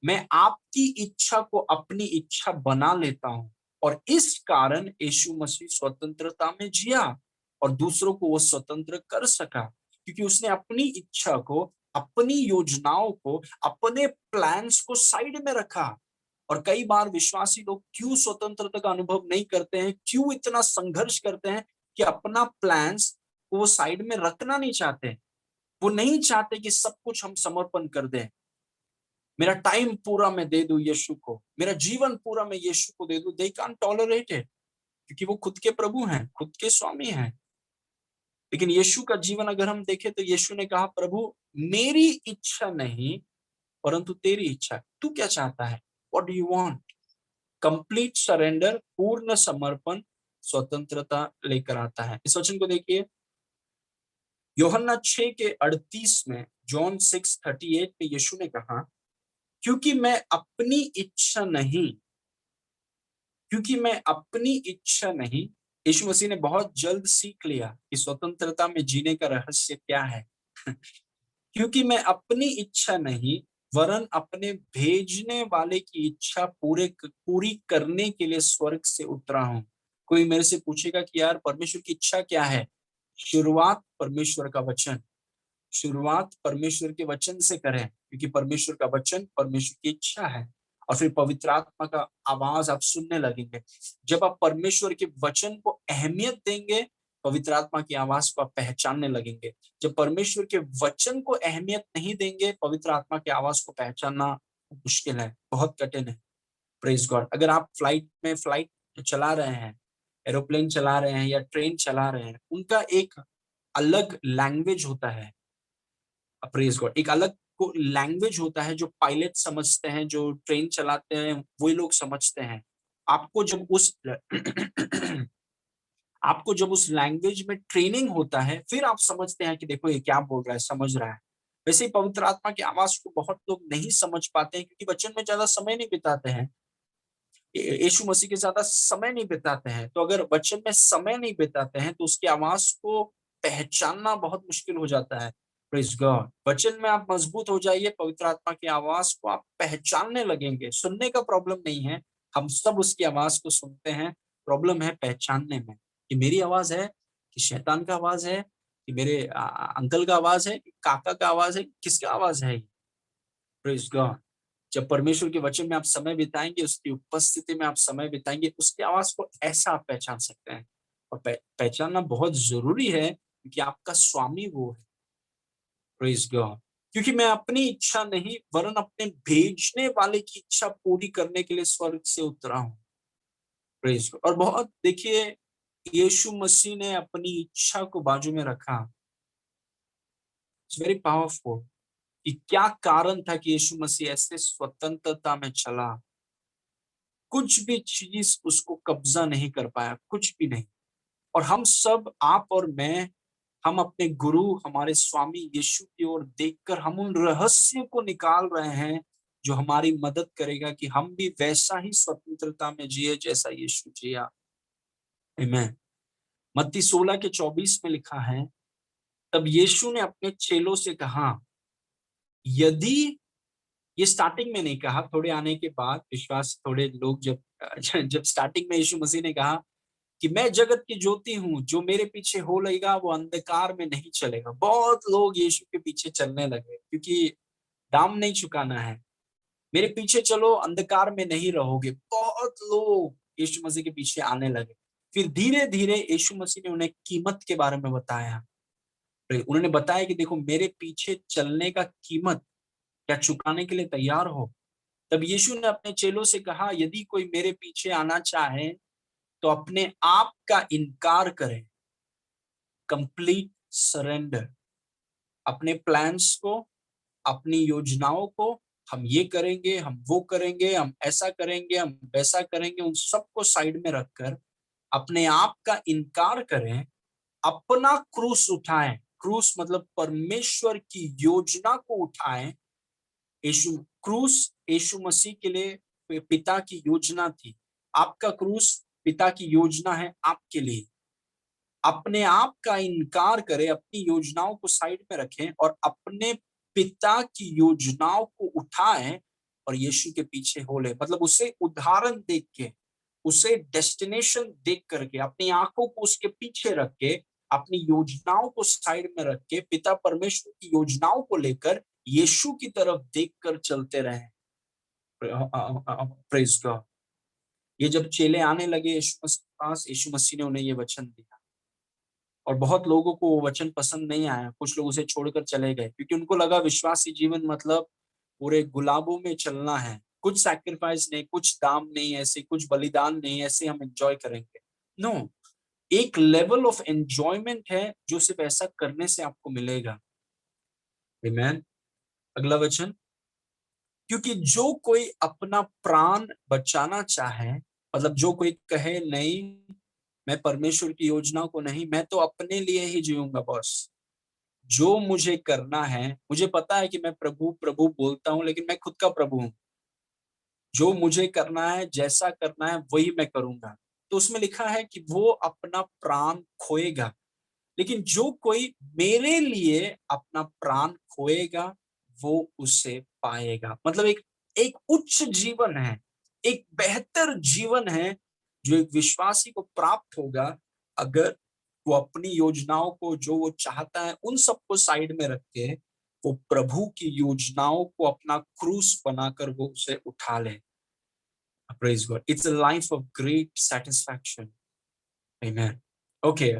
मैं आपकी इच्छा को अपनी इच्छा बना लेता हूं। और इस कारण यीशु मसीह स्वतंत्रता में जिया और दूसरों को वो स्वतंत्र कर सका, क्योंकि उसने अपनी इच्छा को, अपनी योजनाओं को, अपने प्लान्स को साइड में रखा। और कई बार विश्वासी लोग क्यों स्वतंत्रता का अनुभव नहीं करते हैं, क्यों इतना संघर्ष करते हैं कि अपना प्लान्स को वो साइड में रखना नहीं चाहते। वो नहीं चाहते कि सब कुछ हम समर्पण कर दें, मेरा टाइम पूरा मैं दे दूं यीशु को, मेरा जीवन पूरा मैं यीशु को दे दूं। दे कांट टॉलरेट इट, क्योंकि वो खुद के प्रभु हैं, खुद के स्वामी हैं। लेकिन यीशु का जीवन अगर हम देखें तो यीशु ने कहा प्रभु मेरी इच्छा नहीं परंतु तेरी इच्छा। तू क्या चाहता है? What do you want? Complete surrender, पूर्ण समर्पण स्वतंत्रता लेकर आता है। इस वचन को देखिए, यूहन्ना 6 के 38 में, जॉन 6:38 में यीशु ने कहा क्योंकि मैं अपनी इच्छा नहीं, क्योंकि मैं अपनी इच्छा नहीं, यीशु मसीह ने बहुत जल्द सीख लिया कि स्वतंत्रता में जीने का रहस्य क्या है। क्योंकि मैं अपनी इच्छा नहीं वरन अपने भेजने वाले की इच्छा पूरी करने के लिए स्वर्ग से उतरा हूं। कोई मेरे से पूछेगा कि यार परमेश्वर की इच्छा क्या है? शुरुआत परमेश्वर का वचन, शुरुआत परमेश्वर के वचन से करें, क्योंकि परमेश्वर का वचन परमेश्वर की इच्छा है। और फिर पवित्र आत्मा का आवाज आप सुनने लगेंगे। जब आप परमेश्वर के वचन को अहमियत देंगे, पवित्र आत्मा की आवाज को आप पहचानने लगेंगे। जब परमेश्वर के वचन को अहमियत नहीं देंगे, पवित्र आत्मा की आवाज को पहचानना मुश्किल है, बहुत कठिन है। Praise God. अगर आप फ्लाइट चला रहे हैं, एरोप्लेन चला रहे हैं या ट्रेन चला रहे हैं, उनका एक अलग लैंग्वेज होता है। Praise God. एक अलग को लैंग्वेज होता है जो पायलट समझते हैं, जो ट्रेन चलाते हैं वही लोग समझते हैं। आपको जब उस आपको जब उस लैंग्वेज में ट्रेनिंग होता है, फिर आप समझते हैं कि देखो ये क्या बोल रहा है, समझ रहा है। वैसे ही पवित्र आत्मा की आवाज को बहुत लोग नहीं समझ पाते हैं, क्योंकि वचन में ज्यादा समय नहीं बिताते हैं, यीशु मसीह के ज्यादा समय नहीं बिताते हैं। तो अगर वचन में समय नहीं बिताते हैं तो उसकी आवाज को पहचानना बहुत मुश्किल हो जाता है। Praise God. वचन में आप मजबूत हो जाइए, पवित्र आत्मा की आवाज को आप पहचानने लगेंगे। सुनने का प्रॉब्लम नहीं है, हम सब उसकी आवाज को सुनते हैं, प्रॉब्लम है पहचानने में। कि मेरी आवाज है कि शैतान का आवाज है, कि मेरे अंकल का आवाज है, कि काका का आवाज है, किसका आवाज है? Praise God. जब परमेश्वर के वचन में आप समय बिताएंगे, उसकी उपस्थिति में आप समय बिताएंगे, उसकी आवाज को ऐसा आप पहचान सकते हैं। और पहचानना बहुत जरूरी है, क्योंकि आपका स्वामी वो है। Praise God. क्योंकि मैं अपनी इच्छा नहीं वरन अपने भेजने वाले की इच्छा पूरी करने के लिए स्वर्ग से उतरा हूं। Praise God. और बहुत देखिए, यीशु मसीह ने अपनी इच्छा को बाजू में रखा। इट्स वेरी पावरफुल कि क्या कारण था कि यीशु मसीह ऐसे स्वतंत्रता में चला, कुछ भी चीज उसको कब्जा नहीं कर पाया, कुछ भी नहीं। और हम सब, आप और मैं, हम अपने गुरु हमारे स्वामी यीशु की ओर देखकर हम उन रहस्यों को निकाल रहे हैं जो हमारी मदद करेगा कि हम भी वैसा ही स्वतंत्रता में जिए जैसा यीशु जिया। आमीन। मत्ती 16 के 24 में लिखा है, तब यीशु ने अपने चेलों से कहा, यदि, ये स्टार्टिंग में नहीं कहा, थोड़े आने के बाद विश्वास, थोड़े लोग जब जब स्टार्टिंग में यीशु मसीह ने कहा कि मैं जगत की ज्योति हूँ, जो मेरे पीछे हो लेगा वो अंधकार में नहीं चलेगा, बहुत लोग यीशु के पीछे चलने लगे क्योंकि दाम नहीं चुकाना है। मेरे पीछे चलो, अंधकार में नहीं रहोगे। बहुत लोग यीशु मसीह के पीछे आने लगे। फिर धीरे धीरे यीशु मसीह ने उन्हें कीमत के बारे में बताया। उन्होंने बताया कि देखो, मेरे पीछे चलने का कीमत क्या चुकाने के लिए तैयार हो। तब यीशु ने अपने चेलों से कहा, यदि कोई मेरे पीछे आना चाहे तो अपने आप का इनकार करे, कंप्लीट सरेंडर। अपने प्लान्स को, अपनी योजनाओं को, हम ये करेंगे, हम वो करेंगे, हम ऐसा करेंगे, हम वैसा करेंगे, उन सबको साइड में रखकर अपने आप का इनकार करें, अपना क्रूस उठाएं। क्रूस मतलब परमेश्वर की योजना को उठाएं। यीशु क्रूस यीशु मसीह के लिए पिता की योजना थी। आपका क्रूस पिता की योजना है आपके लिए। अपने आप का इनकार करें, अपनी योजनाओं को साइड में रखें और अपने पिता की योजनाओं को उठाएं और यीशु के पीछे हो ले। मतलब उसे उदाहरण देख के, उसे डेस्टिनेशन देख करके, अपनी आंखों को उसके पीछे रख के, अपनी योजनाओं को साइड में रख के, पिता परमेश्वर की योजनाओं को लेकर यीशु की तरफ देखकर चलते रहें। Praise God. ये जब चेले आने लगे यीशु मसीह के पास, यीशु मसीह ने उन्हें ये वचन दिया और बहुत लोगों को वो वचन पसंद नहीं आया। कुछ लोग उसे छोड़कर चले गए क्योंकि उनको लगा विश्वासी जीवन मतलब पूरे गुलाबों में चलना है, कुछ सैक्रिफाइस नहीं, कुछ दाम नहीं, ऐसे कुछ बलिदान नहीं, ऐसे हम एंजॉय करेंगे। नो, एक लेवल ऑफ एंजॉयमेंट है जो सिर्फ ऐसा करने से आपको मिलेगा। आमीन। अगला वचन, क्योंकि जो कोई अपना प्राण बचाना चाहे, मतलब जो कोई कहे नहीं, मैं परमेश्वर की योजना को नहीं, मैं तो अपने लिए ही जीऊंगा बॉस, जो मुझे करना है, मुझे पता है कि मैं प्रभु प्रभु बोलता हूं लेकिन मैं खुद का प्रभु हूं, जो मुझे करना है, जैसा करना है वही मैं करूंगा। तो उसमें लिखा है कि वो अपना प्राण खोएगा, लेकिन जो कोई मेरे लिए अपना प्राण खोएगा वो उसे पाएगा। मतलब एक एक उच्च जीवन है, एक बेहतर जीवन है जो एक विश्वासी को प्राप्त होगा अगर वो अपनी योजनाओं को, जो वो चाहता है, उन सबको साइड में रख के वो प्रभु की योजनाओं को अपना क्रूस बनाकर वो उसे उठा ले। Praise God. It's a life of great satisfaction. Amen. Okay,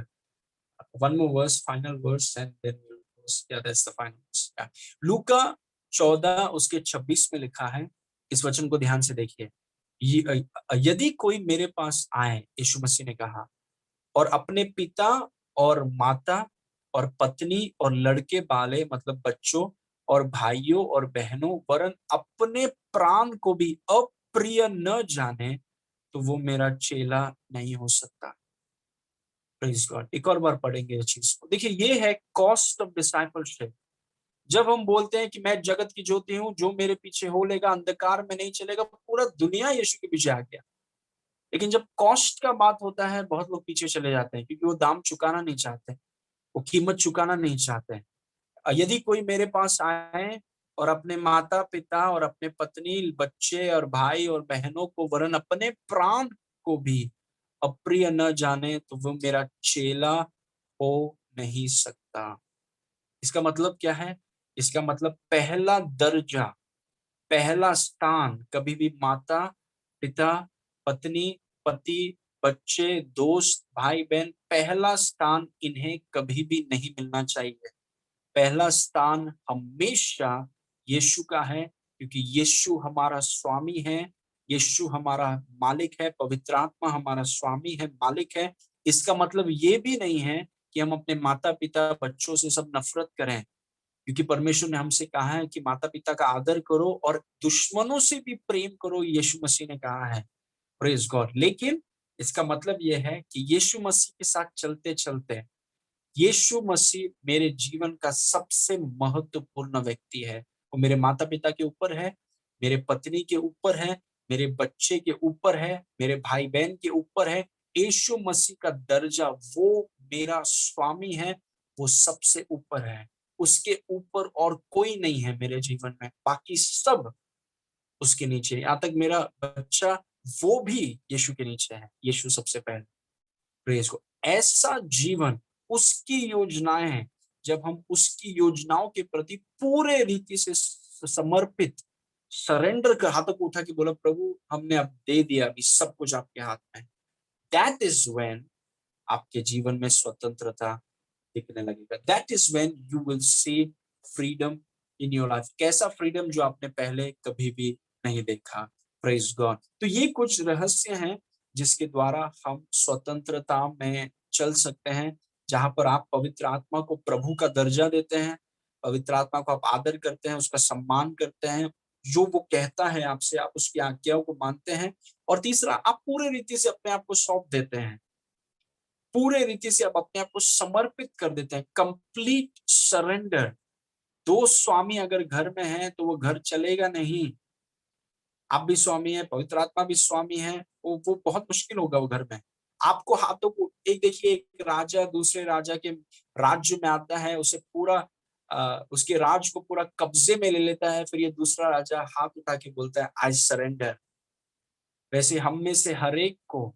one more verse, final verse, and then we'll close. Yeah, that's the final verse. Yeah. लूका 14 उसके 26 में लिखा है, इस वचन को ध्यान से देखिए। यदि कोई मेरे पास आए, यीशु मसीह ने कहा, और अपने पिता और माता और पत्नी और लड़के बाले, मतलब बच्चों और भाइयों और बहनों, वरन अपने प्राण को भी अप्रिय न जाने, तो वो मेरा चेला नहीं हो सकता। Praise God. एक और बार पढ़ेंगे इस चीज को। देखिए, ये है कॉस्ट ऑफ डिसाइपलशिप। जब हम बोलते हैं कि मैं जगत की ज्योति हूँ, जो मेरे पीछे हो लेगा अंधकार में नहीं चलेगा, पूरा दुनिया यीशु के पीछे आ गया। लेकिन जब कॉस्ट का बात होता है, बहुत लोग पीछे चले जाते हैं क्योंकि वो दाम चुकाना नहीं चाहते, वो कीमत चुकाना नहीं चाहते हैं। यदि कोई मेरे पास आए और अपने माता पिता और अपने पत्नी, बच्चे और भाई और बहनों को, वरन अपने प्राण को भी अप्रिय न जाने, तो वो मेरा चेला हो नहीं सकता। इसका मतलब क्या है? इसका मतलब पहला दर्जा, पहला स्थान कभी भी माता पिता, पत्नी पति, बच्चे, दोस्त, भाई बहन, पहला स्थान इन्हें कभी भी नहीं मिलना चाहिए। पहला स्थान हमेशा यीशु का है, क्योंकि यीशु हमारा स्वामी है, यीशु हमारा मालिक है, पवित्र आत्मा हमारा स्वामी है, मालिक है। इसका मतलब ये भी नहीं है कि हम अपने माता पिता, बच्चों से सब नफरत करें। क्योंकि परमेश्वर ने हमसे कहा है कि माता पिता का आदर करो और दुश्मनों से भी प्रेम करो, यीशु मसीह ने कहा है। Praise God. लेकिन इसका मतलब यह है कि यीशु मसीह के साथ चलते चलते यीशु मसीह मेरे जीवन का सबसे महत्वपूर्ण व्यक्ति है। वो मेरे माता पिता के ऊपर है, मेरे पत्नी के ऊपर है, मेरे बच्चे के ऊपर है, मेरे भाई बहन के ऊपर है। यीशु मसीह का दर्जा, वो मेरा स्वामी है, वो सबसे ऊपर है। उसके ऊपर और कोई नहीं है मेरे जीवन में, बाकी सब उसके नीचे। यहाँ तक मेरा बच्चा, वो भी यीशु के नीचे है, यीशु सबसे पहले। प्रेज को ऐसा जीवन, उसकी योजनाएं हैं। जब हम उसकी योजनाओं के प्रति पूरे रीति से समर्पित, सरेंडर कर, हाथों को उठा के बोला, प्रभु हमने अब दे दिया, अभी सब कुछ आपके हाथ में। दैट इज व्हेन आपके जीवन में स्वतंत्रता दिखने लगेगा। That is when you will see freedom in your life. कैसा फ्रीडम जो आपने पहले कभी भी नहीं देखा। Praise God. तो ये कुछ रहस्य हैं जिसके द्वारा हम स्वतंत्रता में चल सकते हैं, जहां पर आप पवित्र आत्मा को प्रभु का दर्जा देते हैं, पवित्र आत्मा को आप आदर करते हैं, उसका सम्मान करते हैं, जो वो कहता है आपसे, आप उसकी आज्ञाओं को मानते हैं। और तीसरा, आप पूरे रीति से अपने आप को सौंप देते हैं, पूरे रीति से आप अपने आप को समर्पित कर देते हैं। Complete surrender. दो स्वामी अगर घर में हैं तो वो घर चलेगा नहीं। आप भी स्वामी है, पवित्र आत्मा भी स्वामी है, वो बहुत मुश्किल होगा वो घर में। आपको हाथों को, एक देखिए, एक राजा दूसरे राजा के राज्य में आता है, उसे पूरा उसके राज को पूरा कब्जे में ले लेता है, फिर ये दूसरा राजा हाथ उठा के बोलता है आई सरेंडर। वैसे हम में से हर एक को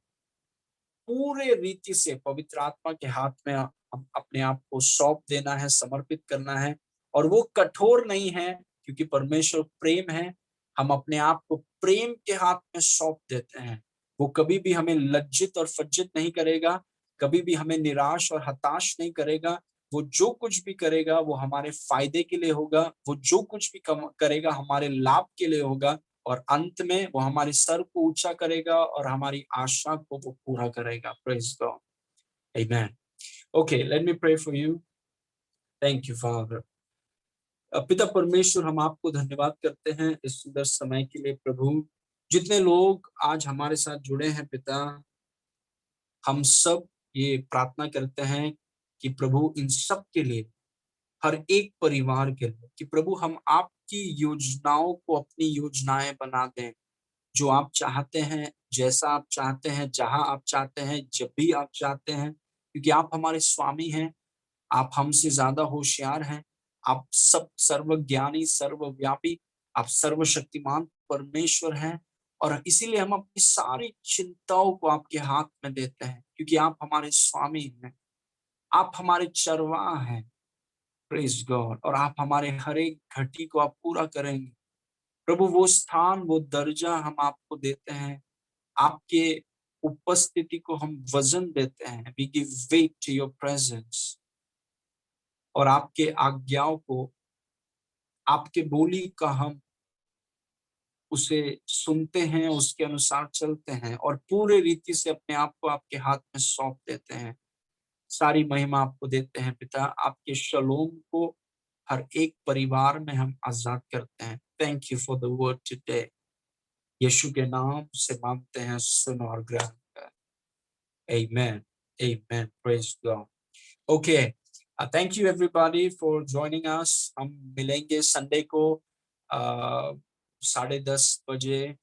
पूरे रीति से पवित्र आत्मा के हाथ में हम अपने आप को सौंप देना है, समर्पित करना है। और वो कठोर नहीं है, क्योंकि परमेश्वर प्रेम है। हम अपने आप को प्रेम के हाथ में सौंप देते हैं। वो कभी भी हमें लज्जित और फज्जित नहीं करेगा, कभी भी हमें निराश और हताश नहीं करेगा। वो जो कुछ भी करेगा वो हमारे फायदे के लिए होगा, वो जो कुछ भी करेगा हमारे लाभ के लिए होगा। और अंत में वो हमारे सर को ऊंचा करेगा और हमारी आशा को वो पूरा करेगा। Praise God. Amen. Okay, let me pray for you. Thank you Father. पिता परमेश्वर, हम आपको धन्यवाद करते हैं इस सुंदर समय के लिए प्रभु। जितने लोग आज हमारे साथ जुड़े हैं पिता, हम सब ये प्रार्थना करते हैं कि प्रभु इन सब के लिए, हर एक परिवार के लिए, कि प्रभु हम आपकी योजनाओं को अपनी योजनाएं बना दें। जो आप चाहते हैं, जैसा आप चाहते हैं, जहां आप चाहते हैं, जब भी आप चाहते हैं, क्योंकि आप हमारे स्वामी हैं। आप हमसे ज्यादा होशियार हैं। आप सब सर्वज्ञानी, सर्वव्यापी, आप सर्वशक्तिमान परमेश्वर हैं। और इसीलिए हम अपनी सारी चिंताओं को आपके हाथ में देते हैं, क्योंकि आप हमारे स्वामी हैं, आप हमारे चरवाहा हैं। Praise God. और आप हमारे हर एक घटी को आप पूरा करेंगे प्रभु। वो स्थान, वो दर्जा हम आपको देते हैं। आपके उपस्थिति को हम वजन देते हैं। We give weight to your presence. और आपके आज्ञाओं को, आपके बोली का हम उसे सुनते हैं, उसके अनुसार चलते हैं और पूरे रीति से अपने आप को आपके हाथ में सौंप देते हैं। सारी महिमा आपको देते हैं पिता। आपके शलोम को हर एक परिवार में हम आजाद करते हैं। Thank you for the word today. यीशु के नाम से मांगते हैं, सुन और ग्रहण कर। आमेन। आमेन। Praise God. Okay, thank you everybody for joining us. हम मिलेंगे संडे को 10:30 बजे